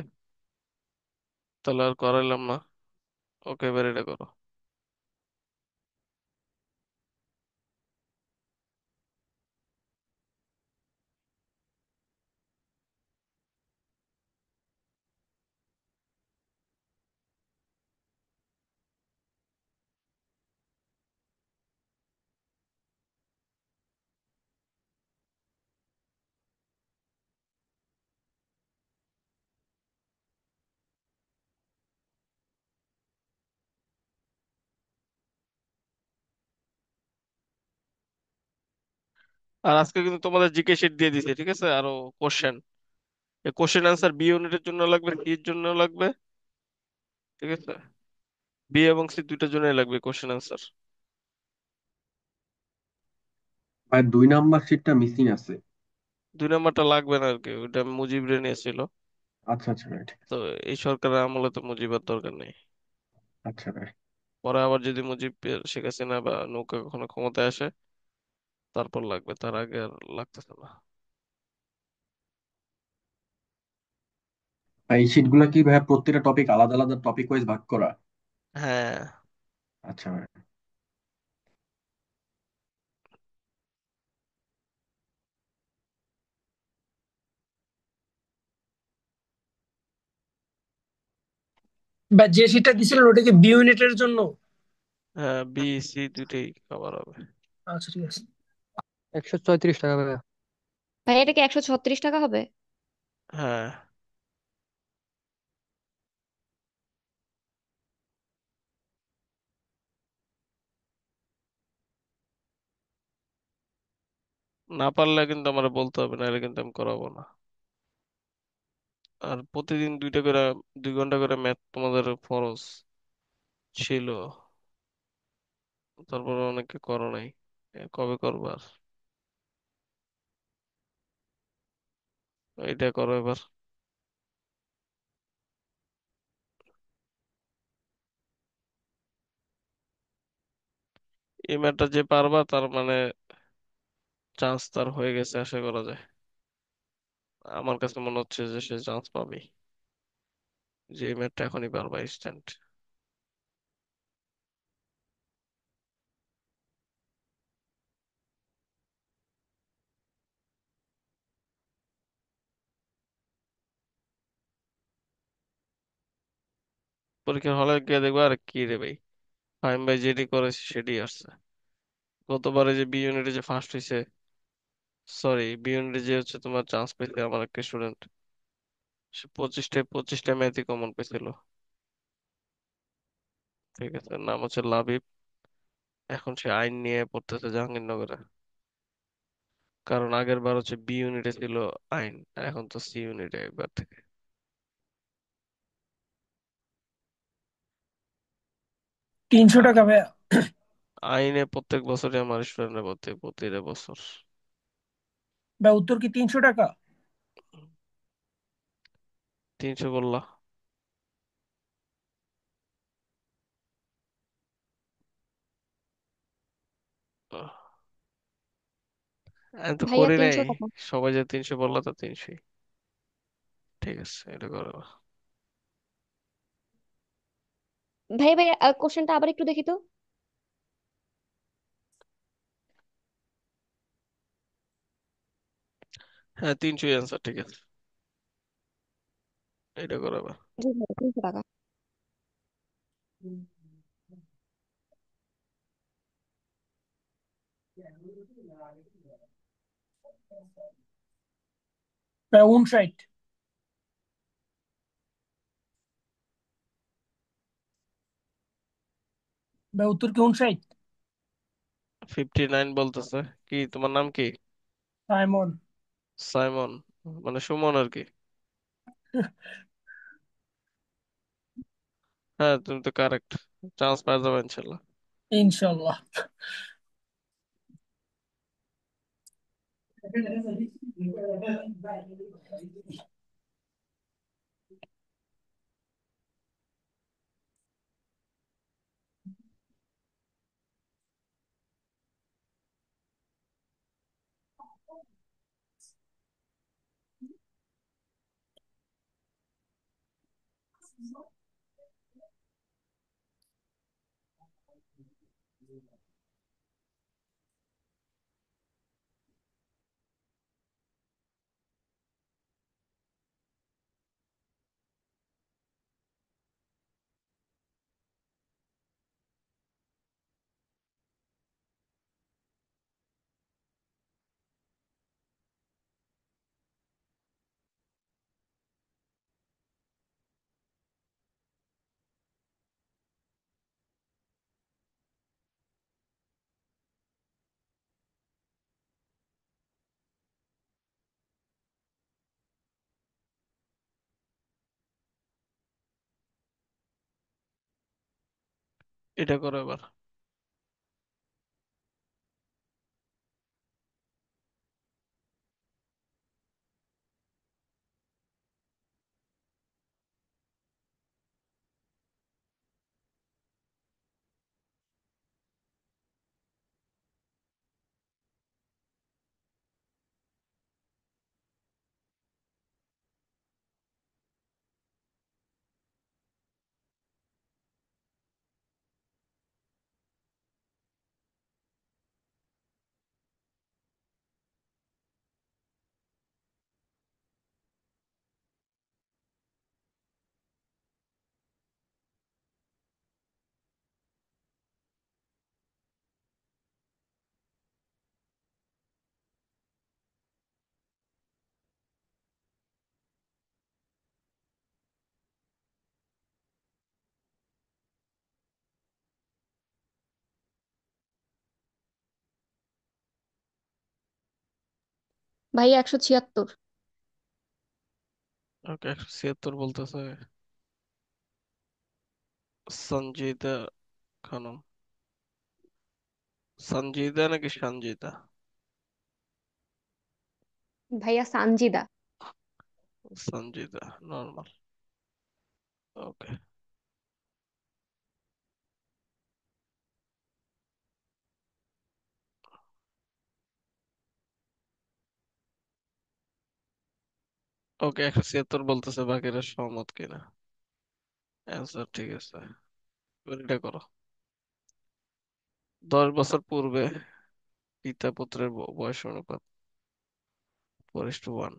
Speaker 1: তাহলে আর করাইলাম না। ওকে, এবার এটা করো। আর আজকে কিন্তু তোমাদের জিকে শিট দিয়ে দিছে, ঠিক আছে, আরো কোশ্চেন। এই কোশ্চেন আনসার বি ইউনিটের জন্য লাগবে, সি এর জন্য লাগবে, ঠিক আছে। বি এবং সি দুইটার জন্যই লাগবে কোশ্চেন আনসার।
Speaker 6: আর 2 নাম্বার সিটটা মিসিং আছে।
Speaker 1: 2 নাম্বারটা লাগবে না আর কি, ওইটা মুজিবরে নিয়েছিল।
Speaker 6: আচ্ছা আচ্ছা ভাই, ঠিক
Speaker 1: তো
Speaker 6: আছে।
Speaker 1: এই সরকারের আমলে তো মুজিবের দরকার নেই।
Speaker 6: আচ্ছা ভাই।
Speaker 1: পরে আবার যদি মুজিব শেখ হাসিনা বা নৌকা কখনো ক্ষমতায় আসে তারপর লাগবে, তার আগে আর লাগতেছে না।
Speaker 6: আর এই সিটগুলো কি ভাই প্রত্যেকটা টপিক আলাদা আলাদা টপিক ওয়াইজ ভাগ করা?
Speaker 1: হ্যাঁ।
Speaker 6: আচ্ছা ভাই।
Speaker 7: বা যে সিটটা দিছিলেন ওটা কি বি ইউনিটের জন্য?
Speaker 1: হ্যাঁ, বি সি দুইটাই কভার হবে।
Speaker 7: আচ্ছা ঠিক আছে।
Speaker 8: 134 টাকা ভাইয়া।
Speaker 2: ভাই এটা কি 136 টাকা হবে?
Speaker 1: হ্যাঁ, না পারলে কিন্তু আমার বলতে হবে, নাহলে কিন্তু আমি করাবো না। আর প্রতিদিন 2 ঘন্টা করে ম্যাথ তোমাদের ফরজ ছিল, তারপরে অনেকে করো নাই। কবে করবার? এটা করো এবার। এই ম্যাথটা যে পারবা তার মানে চান্স তার হয়ে গেছে, আশা করা যায়। আমার কাছে মনে হচ্ছে যে সে চান্স পাবে, যে এই ম্যাথটা এখনই পারবা ইনস্ট্যান্ট। পরীক্ষার হলে গিয়ে দেখবা আর কি রে ভাই, ফাইম ভাই যেটি করেছে সেটি আসছে। গতবারে যে বি ইউনিটে যে ফার্স্ট হয়েছে, সরি বি ইউনিটে যে হচ্ছে তোমার চান্স পেয়েছে আমার একটা স্টুডেন্ট, সে 25টায় ম্যাথই কমন পেয়েছিল, ঠিক আছে, নাম হচ্ছে লাবিব। এখন সে আইন নিয়ে পড়তেছে জাহাঙ্গীরনগরে। কারণ আগের বার হচ্ছে বি ইউনিটে ছিল আইন, আর এখন তো সি ইউনিটে একবার থেকে।
Speaker 7: 300 টাকা ভাইয়া।
Speaker 1: আইনে প্রত্যেক বছরই আমার স্টুডেন্টরা ভর্তি, প্রতিটা বছর।
Speaker 7: বা উত্তর কি 300 টাকা?
Speaker 1: 300 বললা? আহ, আমি তো
Speaker 2: ভাইয়া
Speaker 1: করি নাই।
Speaker 2: 300 টাকা।
Speaker 1: সবাই যে 300 বললা তো 300। ঠিক আছে, এটা করো।
Speaker 2: ভাইয়া ভাইয়া কোশ্চেনটা আবার একটু দেখি তো।
Speaker 1: হ্যাঁ, 300 অ্যান্সার, ঠিক আছে, এটা করো এবার।
Speaker 2: জি ভাইয়া 300 টাকা।
Speaker 7: ভাইয়া 59। ভাই উত্তর কি 59?
Speaker 1: 59 বলতেছে। কি তোমার নাম কি?
Speaker 7: সাইমন।
Speaker 1: সাইমন, মানে সুমন আর কি। হ্যাঁ, তুমি তো কারেক্ট, চান্স পাওয়া যাবে ইনশাল্লাহ।
Speaker 7: ইনশাল্লাহ।
Speaker 1: এটা করো এবার।
Speaker 2: ভাইয়া 176।
Speaker 1: ওকে, 176 বলতেছে সঞ্জিদা খানম। সঞ্জিদা নাকি সঞ্জিদা?
Speaker 2: ভাইয়া সানজিদা।
Speaker 1: সঞ্জিদা, নর্মাল। ওকে। ওকে, 176 বলতেছে, বাকিরা সহমত কিনা। অ্যান্সার ঠিক আছে, এবার এটা করো। 10 বছর পূর্বে পিতা পুত্রের বয়স অনুপাত 4:1।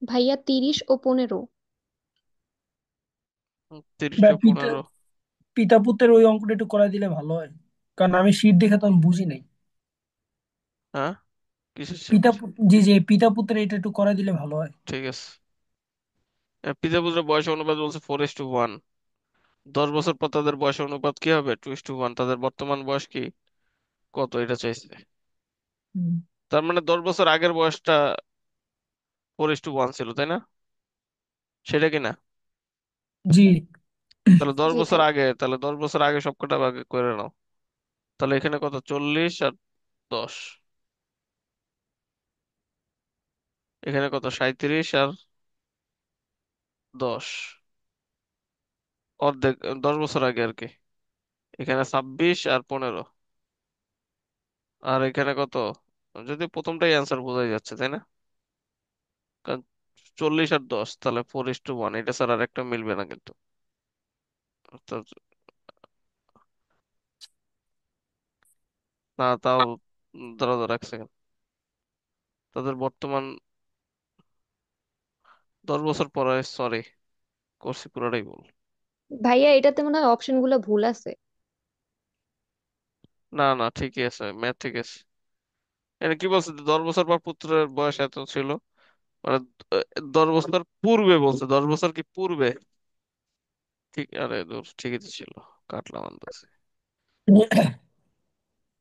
Speaker 2: ভাইয়া 30 ও 15।
Speaker 1: 30
Speaker 7: বা
Speaker 1: টা 15।
Speaker 7: পিতা পুত্রের ওই অঙ্কটা একটু করাই দিলে ভালো হয়, কারণ আমি শীট দেখে তো আমি বুঝি নাই।
Speaker 1: হ্যাঁ, কিসের শিট?
Speaker 7: জি জি, পিতা পুত্রের এটা একটু করাই দিলে ভালো হয়।
Speaker 1: ঠিক আছে। পিতা পুত্রের বয়স অনুপাত বলছে 4:1। 10 বছর পর তাদের বয়স অনুপাত কি হবে? 2:1। তাদের বর্তমান বয়স কি, কত, এটা চাইছে।
Speaker 7: হুম।
Speaker 1: তার মানে 10 বছর আগের বয়সটা 4:1 ছিল, তাই না? সেটা কি না?
Speaker 7: জি।
Speaker 1: তাহলে দশ
Speaker 2: জি
Speaker 1: বছর
Speaker 2: ভাইয়া।
Speaker 1: আগে তাহলে 10 বছর আগে সবকটা ভাগে করে নাও। তাহলে এখানে কত, 40 আর 10। এখানে কত, 37 আর 10। অর্ধেক, 10 বছর আগে আর কি। এখানে 26 আর 15। আর এখানে কত, যদি প্রথমটাই অ্যান্সার বোঝাই যাচ্ছে, তাই না? কারণ 40 আর 10, তাহলে 4:1, এটা স্যার আর একটা মিলবে না কিন্তু। তো- না তাও, ধরো ধরো 1 সেকেন্ড। তাদের বর্তমান 10 বছর পরে, সরি, করছি পুরোটাই ভুল।
Speaker 2: ভাইয়া এটাতে মনে হয় অপশন গুলো ভুল আছে।
Speaker 1: না না, ঠিকই আছে, ম্যাথ ঠিক আছে। এখানে কি বলছে, 10 বছর পর পুত্রের বয়স এত ছিল, মানে 10 বছর পূর্বে বলছে, 10 বছর কি পূর্বে? ঠিক, আরে দূর, ঠিকই তো ছিল, কাটলাম আন্দাজে।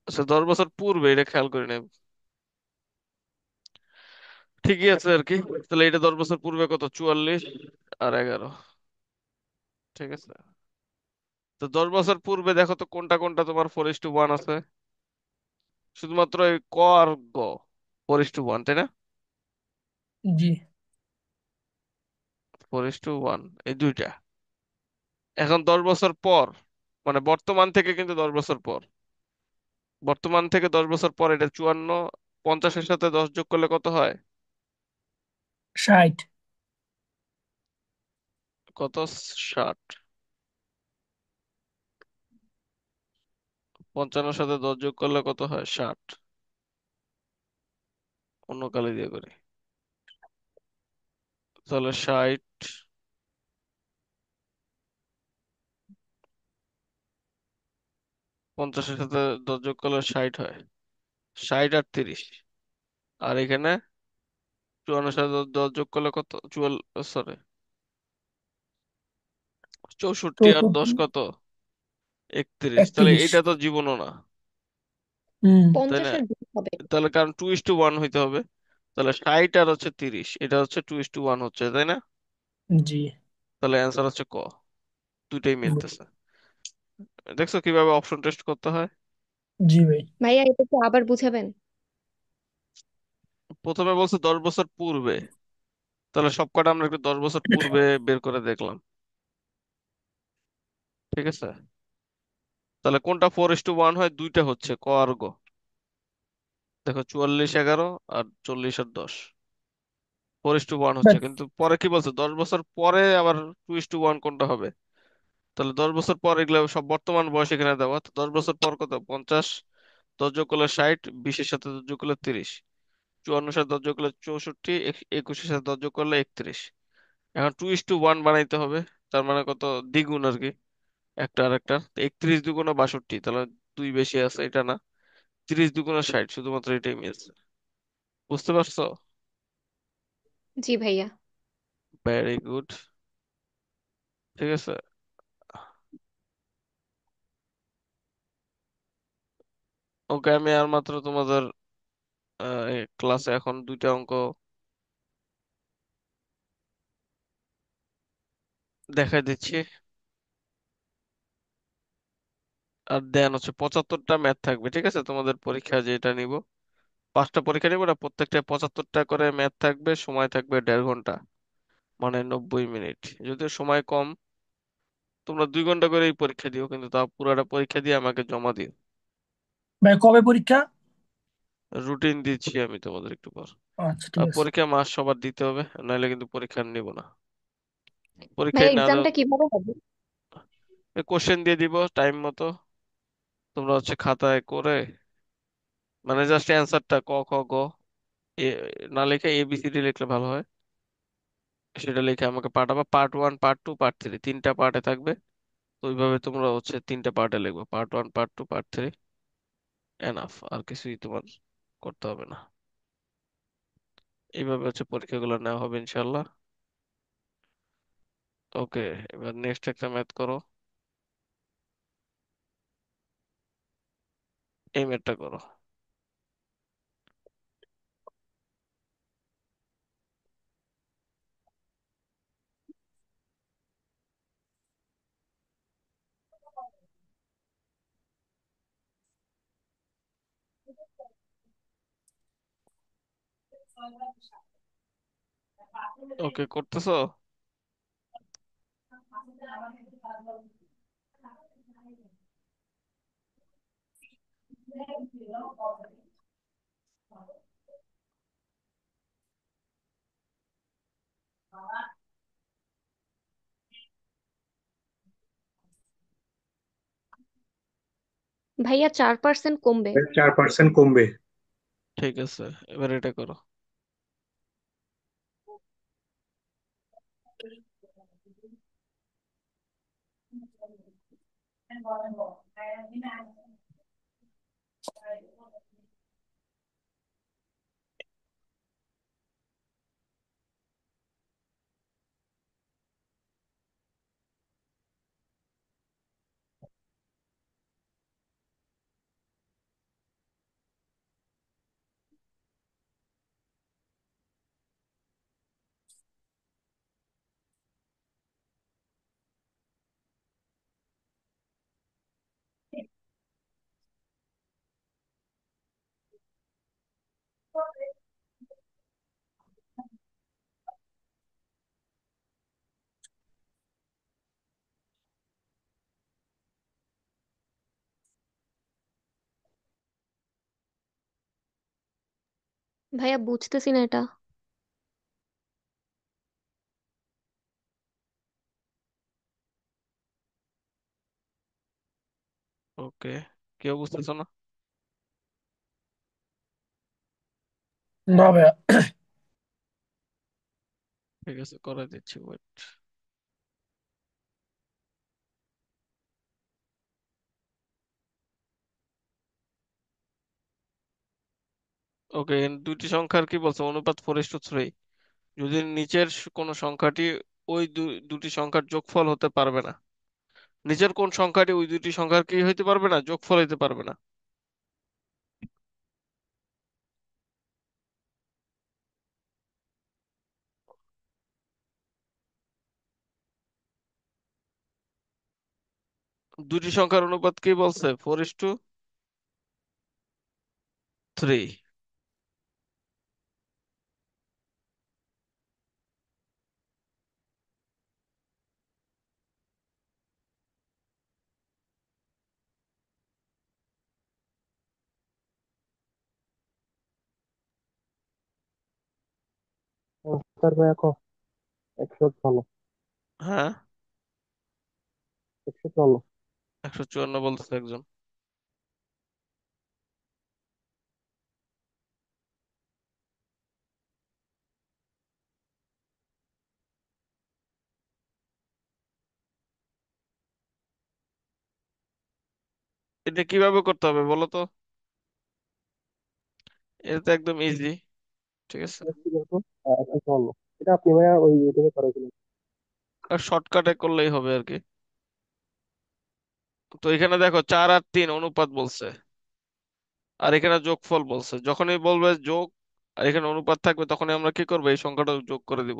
Speaker 1: আচ্ছা, 10 বছর পূর্বে, এটা খেয়াল করি নাই। ঠিকই আছে আর কি। তাহলে এটা 10 বছর পূর্বে কত, 44 আর 11। ঠিক আছে, তো 10 বছর পূর্বে দেখো তো কোনটা কোনটা তোমার 4:1 আছে। শুধুমাত্র এই ক আর গ 4:1, তাই না?
Speaker 7: জি।
Speaker 1: 4:1 এই দুইটা। এখন 10 বছর পর, মানে বর্তমান থেকে, কিন্তু 10 বছর পর, বর্তমান থেকে 10 বছর পর এটা 54। 50-এর সাথে 10 যোগ করলে কত হয়?
Speaker 7: 60।
Speaker 1: কত? 60। 55-এর সাথে 10 যোগ করলে কত হয়? 60। অন্য কালে দিয়ে করি, তাহলে 60। 50-এর সাথে 10 যোগ করলে 60 হয়। 60 আর 30। আর এখানে 54-এর সাথে 10 যোগ করলে কত? 44, সরি, 64 আর 10
Speaker 7: 64।
Speaker 1: কত? 31। তাহলে
Speaker 7: 31।
Speaker 1: এটা তো জীবনও না,
Speaker 7: হুম।
Speaker 1: তাই না?
Speaker 2: 50 আর 20 হবে।
Speaker 1: তাহলে কারণ 2:1 হইতে হবে। তাহলে 60 আর হচ্ছে 30, এটা হচ্ছে 2:1 হচ্ছে, তাই না?
Speaker 7: জি।
Speaker 1: তাহলে অ্যান্সার হচ্ছে ক। দুইটাই মিলতেছে। দেখছো কিভাবে অপশন টেস্ট করতে হয়?
Speaker 7: জি ভাই।
Speaker 2: ভাইয়া এটা একটু আবার বুঝাবেন?
Speaker 1: প্রথমে বলছে 10 বছর পূর্বে, তাহলে সবকটা আমরা একটু 10 বছর পূর্বে বের করে দেখলাম। ঠিক আছে, তাহলে কোনটা 4:1 হয়? দুইটা হচ্ছে, ক আর গ। দেখো 44-11 আর 40 আর 10 4:1 হচ্ছে,
Speaker 7: ভাই
Speaker 1: কিন্তু পরে কি বলছে? 10 বছর পরে আবার 2:1 কোনটা হবে? তাহলে 10 বছর পর এগুলো সব বর্তমান বয়স এখানে দেওয়া, তো 10 বছর পর কত? 50, 10 যোগ করলে 60, 20-এর সাথে 10 যোগ করলে 30, 54-এর সাথে 10 যোগ করলে 64, 21-এর সাথে 10 যোগ করলে 31। এখন 2:1 বানাইতে হবে, তার মানে কত? দ্বিগুণ আর কি, একটা আর একটা। 31 দুগুণ 62, তাহলে দুই বেশি আছে, এটা না। 30 দুগুণ 60, শুধুমাত্র এটাই মিলছে। বুঝতে পারছো?
Speaker 2: জি ভাইয়া।
Speaker 1: Very good. ঠিক আছে, ওকে, আমি আর মাত্র তোমাদের ক্লাসে এখন দুইটা অঙ্ক দেখাই দিচ্ছি। আর দেন হচ্ছে 75টা ম্যাথ থাকবে, ঠিক আছে? তোমাদের পরীক্ষা যেটা নিব, 5টা পরীক্ষা নিব না, প্রত্যেকটা 75টা করে ম্যাথ থাকবে, সময় থাকবে 1.5 ঘন্টা, মানে 90 মিনিট। যদিও সময় কম, তোমরা 2 ঘন্টা করে এই পরীক্ষা দিও, কিন্তু তা পুরাটা পরীক্ষা দিয়ে আমাকে জমা দিও।
Speaker 7: ভাই কবে পরীক্ষা?
Speaker 1: রুটিন দিচ্ছি আমি তোমাদের একটু পর।
Speaker 7: আচ্ছা ঠিক
Speaker 1: আর
Speaker 7: আছে।
Speaker 1: পরীক্ষা মাস সবার দিতে হবে, নাহলে কিন্তু পরীক্ষা নিব না।
Speaker 2: ভাই
Speaker 1: পরীক্ষায় না
Speaker 2: এক্সামটা কিভাবে হবে?
Speaker 1: কোশ্চেন দিয়ে দিব টাইম মতো, তোমরা হচ্ছে খাতায় করে, মানে জাস্ট অ্যান্সারটা ক খ গ, এ না লিখে ABCD লিখলে ভালো হয়। সেটা লিখে আমাকে পাঠাবা, পার্ট 1, পার্ট 2, পার্ট 3, তিনটা পার্টে থাকবে। তো ওইভাবে তোমরা হচ্ছে তিনটা পার্টে লিখবে, পার্ট 1, পার্ট 2, পার্ট 3। এনাফ, আর কিছুই তোমার করতে হবে না। এইভাবে হচ্ছে পরীক্ষাগুলো নেওয়া হবে ইনশাল্লাহ। ওকে, এবার নেক্সট একটা ম্যাথ করো, এই ম্যাথটা করো। ওকে, করতেছো?
Speaker 2: ভাইয়া 4% কমবে।
Speaker 5: 4% কমবে।
Speaker 1: ঠিক আছে, এবার এটা করো।
Speaker 2: ভাইয়া বুঝতেছি না এটা।
Speaker 1: ওকে, কেউ বুঝতেছো না?
Speaker 7: না ভাইয়া।
Speaker 1: ঠিক আছে, করে দিচ্ছি, ওয়েট। ওকে, দুইটি সংখ্যার কি বলছে, অনুপাত 4:3। যদি নিচের কোন সংখ্যাটি ওই দুটি সংখ্যার যোগফল হতে পারবে না। নিচের কোন সংখ্যাটি ওই দুটি সংখ্যার কি হইতে পারবে না, যোগফল হইতে পারবে না? দুটি সংখ্যার অনুপাত কি বলছে, 4:3।
Speaker 8: স্যার ভাইয়া কো 156।
Speaker 1: হ্যাঁ,
Speaker 8: 156।
Speaker 1: 154 বলতেছে একজন। এটা কিভাবে করতে হবে বলো তো? এটা তো একদম ইজি, ঠিক আছে।
Speaker 8: কি বলতো? 156। এটা আপনি ভাইয়া ওই ইউটিউবে করেছিলেন।
Speaker 1: আর শর্টকাটে করলেই হবে আর কি। তো এখানে দেখো 4 আর 3 অনুপাত বলছে, আর এখানে যোগফল বলছে। যখনই বলবে যোগ আর এখানে অনুপাত থাকবে, তখনই আমরা কি করবো, এই সংখ্যাটা যোগ করে দিব।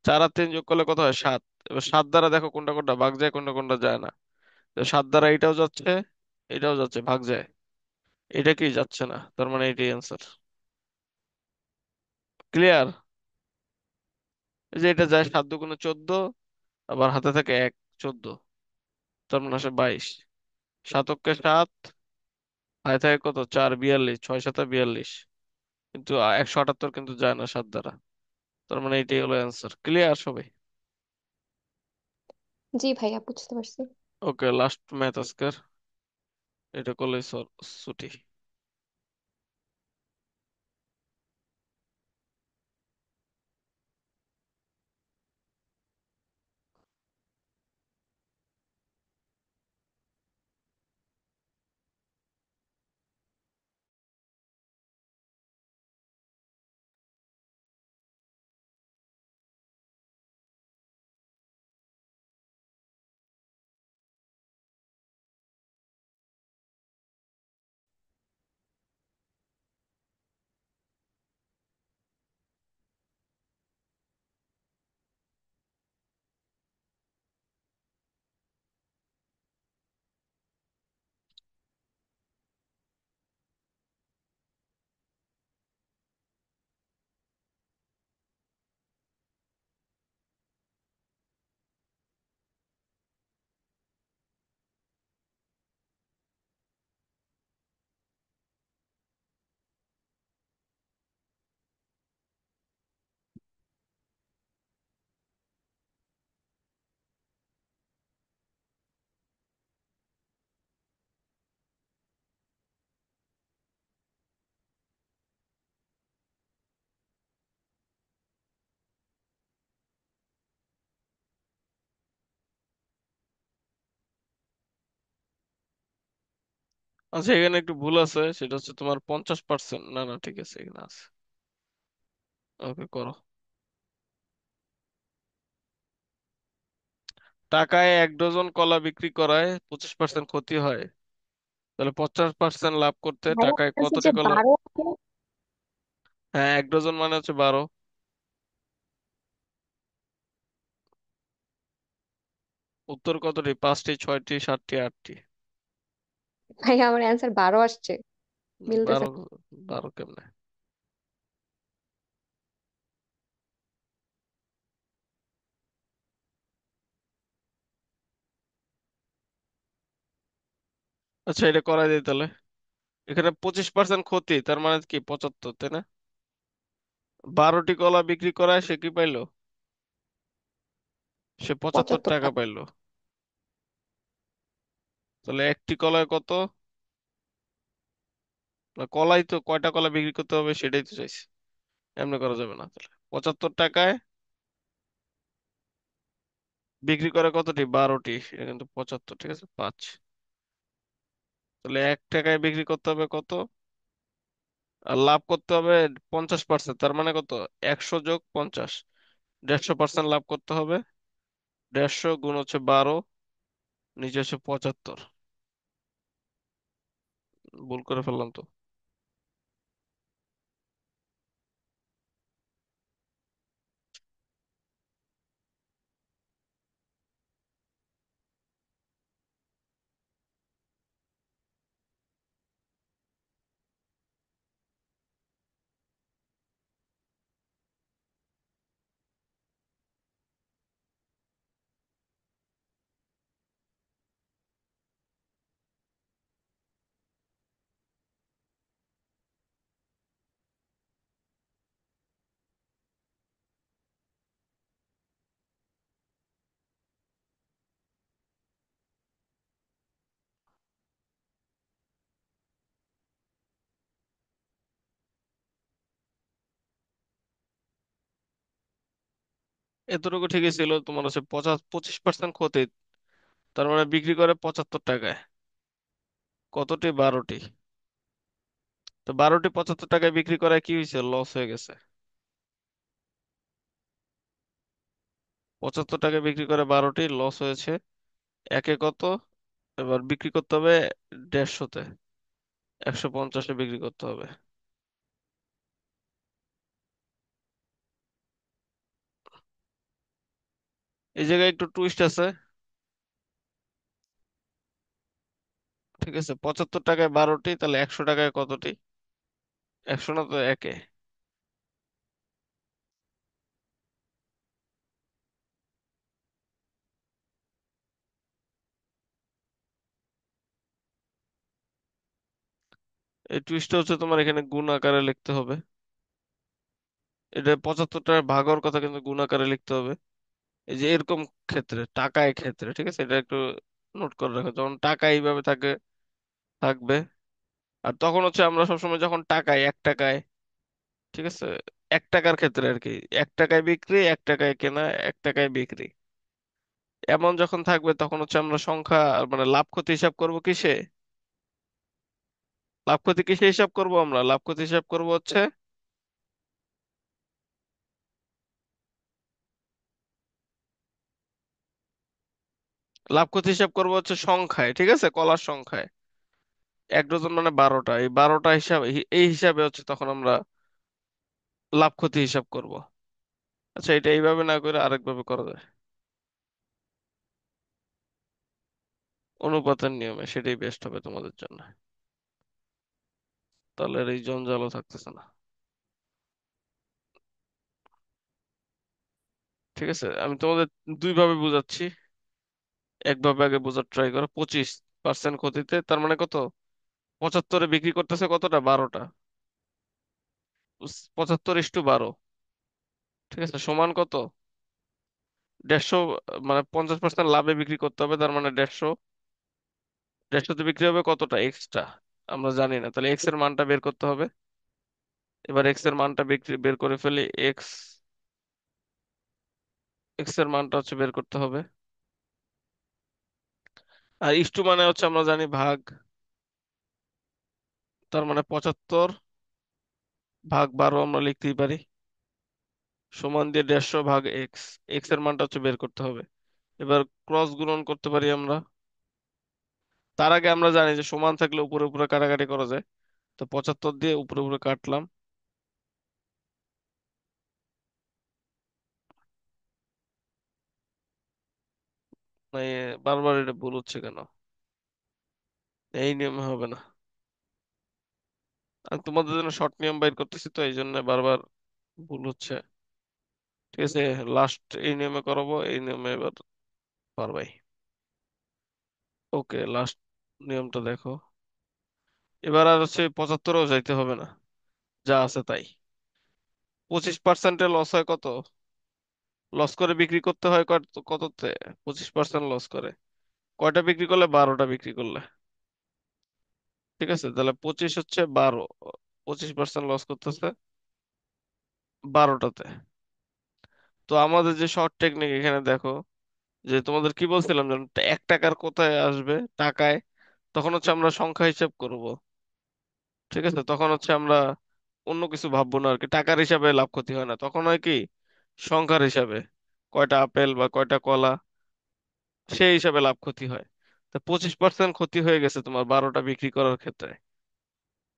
Speaker 1: 4 আর 3 যোগ করলে কত হয়, 7। এবার 7 দ্বারা দেখো কোনটা কোনটা ভাগ যায়, কোনটা কোনটা যায় না। তো 7 দ্বারা এটাও যাচ্ছে, এটাও যাচ্ছে, ভাগ যায়। এটা কি যাচ্ছে না, তার মানে এটাই অ্যান্সার। ক্লিয়ার? এই যে এটা যায় 7 × 2 = 14, আবার হাতে থাকে 1, 14, তার মানে আসে 22। 7 × 7, হাতে থাকে কত, 4, 42, 6 × 7 = 42। কিন্তু 178 কিন্তু যায় না 7 দ্বারা। তার মানে এটাই হলো অ্যান্সার। ক্লিয়ার সবাই?
Speaker 2: জি ভাইয়া বুঝতে পারছি।
Speaker 1: ওকে, লাস্ট ম্যাথ আজকের, এটা করলেই ছুটি। আচ্ছা, এখানে একটু ভুল আছে, সেটা হচ্ছে তোমার 50%। না না, ঠিক আছে, এখানে আছে। ওকে, করো। টাকায় 1 ডজন কলা বিক্রি করায় 25% ক্ষতি হয়, তাহলে 50% লাভ করতে
Speaker 2: ভাইয়া
Speaker 1: টাকায়
Speaker 2: আছে
Speaker 1: কতটি
Speaker 2: যে
Speaker 1: কলা?
Speaker 2: 12 আছে।
Speaker 1: হ্যাঁ, 1 ডজন মানে হচ্ছে 12। উত্তর কতটি, 5টি, 6টি, 7টি, 8টি?
Speaker 2: ভাইয়া আমার অ্যান্সার 12 আসছে, মিলতেছে
Speaker 1: 12?
Speaker 2: না।
Speaker 1: 12 কেমনে? আচ্ছা, এটা করাই দিই তাহলে। এখানে 25% ক্ষতি, তার মানে কি 75, তাই না? 12টি কলা বিক্রি করায় সে কি পাইলো? সে 75 টাকা
Speaker 2: 75 টাকা।
Speaker 1: পাইলো। তাহলে একটি কলায় কত? না, কলাই তো কয়টা কলা বিক্রি করতে হবে সেটাই তো চাইছি। এমনি করা যাবে না। তাহলে 75 টাকায় বিক্রি করে কতটি? 12টি। এটা কিন্তু 75, ঠিক আছে, 5। তাহলে 1 টাকায় বিক্রি করতে হবে কত? আর লাভ করতে হবে 50%, তার মানে কত? 100 + 50, 150% লাভ করতে হবে। 150 গুণ হচ্ছে 12, নিচে হচ্ছে 75। ভুল করে ফেললাম তো। এতটুকু ঠিকই ছিল, তোমার হচ্ছে 25% ক্ষতি। তার মানে বিক্রি করে 75 টাকায়। কতটি? 12টি। তো 12টি 75 টাকায় বিক্রি করায় কি হয়েছে? লস হয়ে গেছে। 75 টাকায় বিক্রি করে 12টি, লস হয়েছে। একে কত? এবার বিক্রি করতে হবে 150-তে, 150-এ বিক্রি করতে হবে। এই জায়গায় একটু টুইস্ট আছে। ঠিক আছে, 75 টাকায় 12টি, তাহলে 100 টাকায় কতটি? 100 না তো, একে। এই টুইস্টটা হচ্ছে তোমার এখানে গুণ আকারে লিখতে হবে। এটা 75 টাকার ভাগ হওয়ার কথা, কিন্তু গুণ আকারে লিখতে হবে। এই যে এরকম ক্ষেত্রে, টাকায় ক্ষেত্রে, ঠিক আছে, এটা একটু নোট করে রাখো। যখন টাকা এইভাবে থাকবে, আর তখন হচ্ছে আমরা সবসময় যখন টাকায়, 1 টাকায়, ঠিক আছে, 1 টাকার ক্ষেত্রে আর কি, 1 টাকায় বিক্রি, 1 টাকায় কেনা, 1 টাকায় বিক্রি, এমন যখন থাকবে তখন হচ্ছে আমরা সংখ্যা, মানে লাভ ক্ষতি হিসাব করব কিসে? লাভ ক্ষতি কিসে হিসাব করব? আমরা লাভ ক্ষতি হিসাব করব হচ্ছে, লাভ ক্ষতি হিসাব করব হচ্ছে সংখ্যায়, ঠিক আছে, কলার সংখ্যায়। 1 ডজন মানে 12টা, এই 12টা হিসাব, এই হিসাবে হচ্ছে তখন আমরা লাভ ক্ষতি হিসাব করব। আচ্ছা, এটা এইভাবে না করে আরেকভাবে করা যায়, অনুপাতের নিয়মে, সেটাই বেস্ট হবে তোমাদের জন্য। তাহলে আর এই জঞ্জালও থাকতেছে না। ঠিক আছে, আমি তোমাদের দুইভাবে বুঝাচ্ছি। একভাবে আগে বোঝার ট্রাই করো। 25% ক্ষতিতে, তার মানে কত? 75-এ বিক্রি করতেছে কতটা? 12টা। 75 × 12, ঠিক আছে, সমান কত? 150, মানে 50% লাভে বিক্রি করতে হবে, তার মানে 150। 150-তে বিক্রি হবে কতটা? এক্সট্রা আমরা জানি না, তাহলে এক্স এর মানটা বের করতে হবে। এবার এক্স এর মানটা বের করে ফেলি। এক্স এক্স এর মানটা হচ্ছে বের করতে হবে। আর ইস্টু মানে হচ্ছে আমরা জানি ভাগ, তার মানে 75/12 আমরা লিখতেই পারি। সমান দিয়ে 150/x, এক্স এর মানটা হচ্ছে বের করতে হবে। এবার ক্রস গুণন করতে পারি আমরা। তার আগে আমরা জানি যে সমান থাকলে উপরে উপরে কাটাকাটি করা যায়। তো 75 দিয়ে উপরে উপরে কাটলাম। মানে বারবার এটা ভুল হচ্ছে কেন? এই নিয়মে হবে না। আমি তোমাদের জন্য শর্ট নিয়ম বাইর করতেছি, তো এই জন্য বারবার ভুল হচ্ছে। ঠিক আছে, লাস্ট এই নিয়মে করাবো, এই নিয়মে এবার পারবাই। ওকে, লাস্ট নিয়মটা দেখো। এবার আর হচ্ছে 75-ও যাইতে হবে না, যা আছে তাই। 25% লস হয় কত? লস করে বিক্রি করতে হয় কততে? 25% লস করে কয়টা বিক্রি করলে? 12টা বিক্রি করলে। ঠিক আছে, তাহলে 25 হচ্ছে 12, 25% লস করতেছে 12টাতে। তো আমাদের যে শর্ট টেকনিক এখানে দেখো, যে তোমাদের কি বলছিলাম যেন 1 টাকার কোথায় আসবে টাকায়, তখন হচ্ছে আমরা সংখ্যা হিসাব করব। ঠিক আছে, তখন হচ্ছে আমরা অন্য কিছু ভাববো না আর কি, টাকার হিসাবে লাভ ক্ষতি হয় না, তখন হয় কি সংখ্যার হিসাবে, কয়টা আপেল বা কয়টা কলা, সেই হিসাবে লাভ ক্ষতি হয়। তা 25% ক্ষতি হয়ে গেছে তোমার 12টা বিক্রি করার ক্ষেত্রে।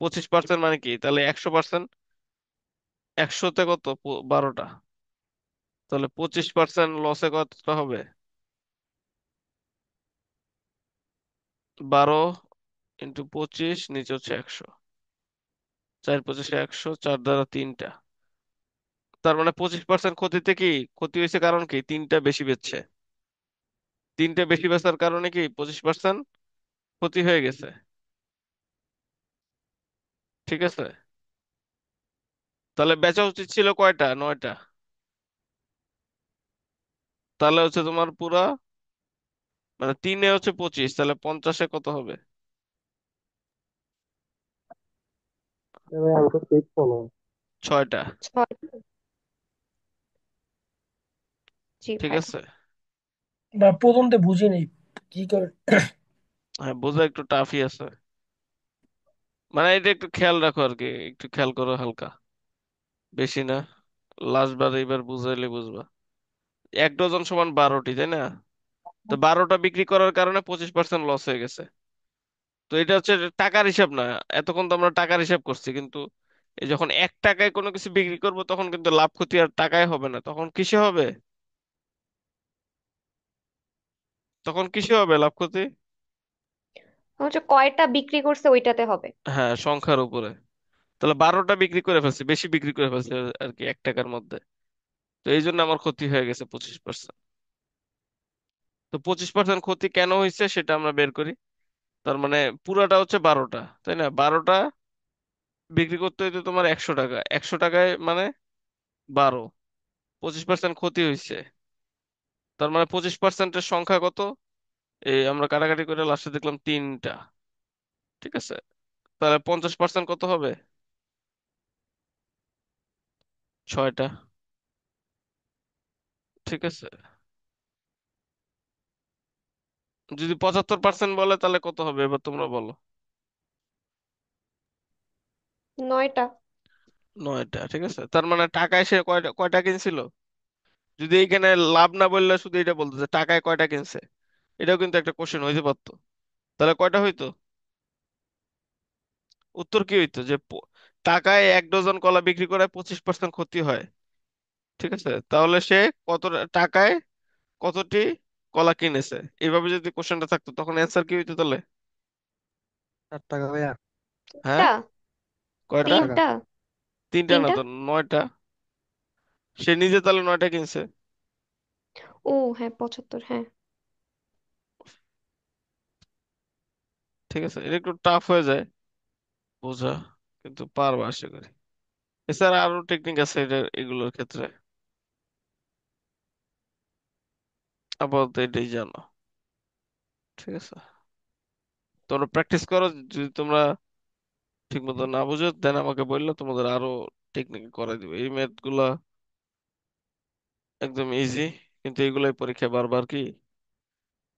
Speaker 1: 25% মানে কি তাহলে 100%, 100তে কত? 12টা। তাহলে 25% লসে কতটা হবে? 12 × 25, নিচে হচ্ছে 100, 4 × 25 = 100, 4 দ্বারা 3টা। তার মানে 25% ক্ষতিতে কি ক্ষতি হয়েছে, কারণ কি তিনটা বেশি বেচছে, তিনটা বেশি বেচার কারণে কি 25% ক্ষতি হয়ে গেছে। ঠিক আছে, তাহলে বেচা উচিত ছিল কয়টা? 9টা। তাহলে হচ্ছে তোমার পুরা, মানে 3-এ হচ্ছে 25, তাহলে 50-এ কত হবে?
Speaker 8: ভাই আনসার 6 মনে হয়।
Speaker 1: 6টা।
Speaker 2: 6। জি
Speaker 1: ঠিক
Speaker 2: ভাই।
Speaker 1: আছে।
Speaker 7: বা প্রথমতে বুঝি নেই কি করে।
Speaker 1: হ্যাঁ, বোঝা একটু টাফই আছে, মানে এটা একটু খেয়াল রাখো আর কি, একটু খেয়াল করো হালকা, বেশি না। লাস্ট বার এইবার বুঝাইলে বুঝবা। 1 ডজন সমান 12টি, তাই না? তো 12টা বিক্রি করার কারণে 25% লস হয়ে গেছে। তো এটা হচ্ছে টাকার হিসাব না, এতক্ষণ তো আমরা টাকার হিসাব করছি, কিন্তু এই যখন 1 টাকায় কোনো কিছু বিক্রি করব তখন কিন্তু লাভ ক্ষতি আর টাকায় হবে না, তখন কিসে হবে? তখন কিসে হবে লাভ ক্ষতি?
Speaker 2: হচ্ছে কয়টা বিক্রি করছে ওইটাতে হবে।
Speaker 1: হ্যাঁ, সংখ্যার উপরে। তাহলে 12টা বিক্রি করে ফেলছি, বেশি বিক্রি করে ফেলছি আর কি 1 টাকার মধ্যে। তো এই জন্য আমার ক্ষতি হয়ে গেছে 25%। তো 25% ক্ষতি কেন হয়েছে সেটা আমরা বের করি। তার মানে পুরাটা হচ্ছে 12টা, তাই না? 12টা বিক্রি করতে হইতে তোমার 100 টাকা, 100 টাকায় মানে 12, 25% ক্ষতি হয়েছে। তার মানে 25%-এর সংখ্যা কত? এই আমরা কাটাকাটি করে লাস্টে দেখলাম 3টা। ঠিক আছে, তাহলে 50% কত হবে? 6টা। ঠিক আছে, যদি 75% বলে তাহলে কত হবে এবার তোমরা বলো।
Speaker 2: 9টা।
Speaker 1: 9টা। ঠিক আছে, তার মানে টাকায় সে কয়টা কয়টা কিনছিল? যদি এইখানে লাভ না বললে শুধু এটা বলতো যে টাকায় কয়টা কিনছে, এটাও কিন্তু একটা কোশ্চেন হইতে পারতো। তাহলে কয়টা হইতো? উত্তর কি হইতো? যে টাকায় 1 ডজন কলা বিক্রি করে 25% ক্ষতি হয়। ঠিক আছে, তাহলে সে কত টাকায় কতটি কলা কিনেছে, এভাবে যদি কোশ্চেনটা থাকতো তখন অ্যান্সার কি হইতো তাহলে?
Speaker 8: 4 টাকা ভাইয়া।
Speaker 1: হ্যাঁ,
Speaker 2: টা।
Speaker 1: কয়টা?
Speaker 8: 4 টাকা।
Speaker 2: 3টা।
Speaker 1: তিনটা না
Speaker 2: 3টা।
Speaker 1: তো, 9টা। সে নিজে তাহলে 9টা কিনছে।
Speaker 2: ও হ্যাঁ, 75, হ্যাঁ।
Speaker 1: ঠিক আছে, এটা একটু টাফ হয়ে যায় বোঝা, কিন্তু পারবা আশা করি। এছাড়া আরো টেকনিক আছে এটা, এগুলোর ক্ষেত্রে আপাতত এটাই জানো। ঠিক আছে, তোমরা প্র্যাকটিস করো, যদি তোমরা ঠিক মতো না বুঝো দেন আমাকে বললে তোমাদের আরো টেকনিক করে দিবে। এই ম্যাথ গুলা একদম ইজি, কিন্তু এগুলাই পরীক্ষায় বারবার কি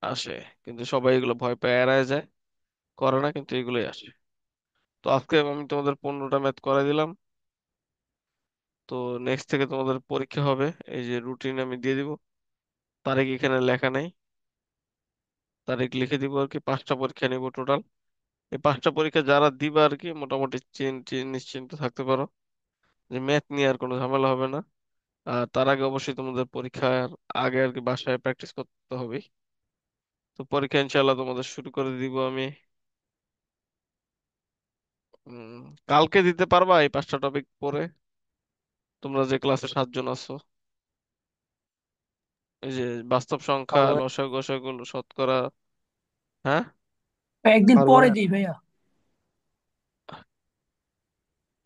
Speaker 1: আসে, কিন্তু সবাই এগুলো ভয় পায় এড়ায় যায়, করে না, কিন্তু এগুলোই আসে। তো আজকে আমি তোমাদের 15টা ম্যাথ করে দিলাম। তো নেক্সট থেকে তোমাদের পরীক্ষা হবে, এই যে রুটিন আমি দিয়ে দিব, তারিখ এখানে লেখা নেই, তারিখ লিখে দিব আর কি। 5টা পরীক্ষা নিব টোটাল। এই 5টা পরীক্ষা যারা দিবা আর কি মোটামুটি নিশ্চিন্ত থাকতে পারো যে ম্যাথ নিয়ে আর কোনো ঝামেলা হবে না। আর তার আগে অবশ্যই তোমাদের পরীক্ষার আগে আর কি বাসায় প্র্যাকটিস করতে হবে। তো পরীক্ষা ইনশাল্লাহ তোমাদের শুরু করে দিব আমি। উম, কালকে দিতে পারবা এই 5টা টপিক পরে? তোমরা যে ক্লাসে 7 জন আছো, এই যে বাস্তব সংখ্যা,
Speaker 8: পারবো ভাইয়া।
Speaker 1: লসাগু গসাগু, শতকরা। হ্যাঁ,
Speaker 7: একদিন
Speaker 8: পারবো
Speaker 7: পরে
Speaker 8: ভাইয়া।
Speaker 7: দিই ভাইয়া।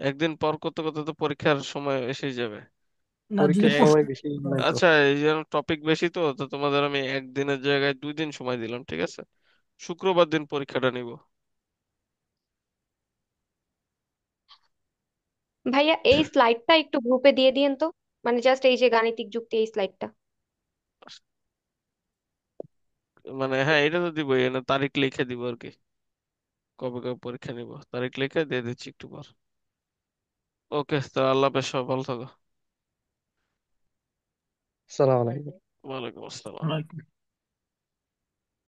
Speaker 1: একদিন পর করতে করতে তো পরীক্ষার সময় এসেই যাবে।
Speaker 7: না,
Speaker 1: তো
Speaker 7: যদি
Speaker 8: পরীক্ষার
Speaker 1: এক-
Speaker 8: সময়
Speaker 7: প্রশ্ন
Speaker 8: বেশি
Speaker 7: দাও।
Speaker 8: নাই তো।
Speaker 1: আচ্ছা, এই যে টপিক বেশি, তো তো তোমাদের আমি একদিনের জায়গায় 2 দিন সময় দিলাম, ঠিক আছে? শুক্রবার দিন পরীক্ষাটা নিব।
Speaker 2: ভাইয়া এই স্লাইডটা একটু গ্রুপে দিয়ে দিয়েন তো, মানে জাস্ট এই যে গাণিতিক যুক্তি এই স্লাইডটা।
Speaker 1: মানে হ্যাঁ, এটা তো দিবই, না তারিখ লিখে দিব আর কি, কবে কবে পরীক্ষা নিব তারিখ লিখে দিয়ে দিচ্ছি একটু পর। ওকে, তো আল্লাহ হাফেজ, সবাই ভালো থাকো।
Speaker 8: সালাম আলাইকুম।
Speaker 1: ওয়ালাইকুম আসসালাম।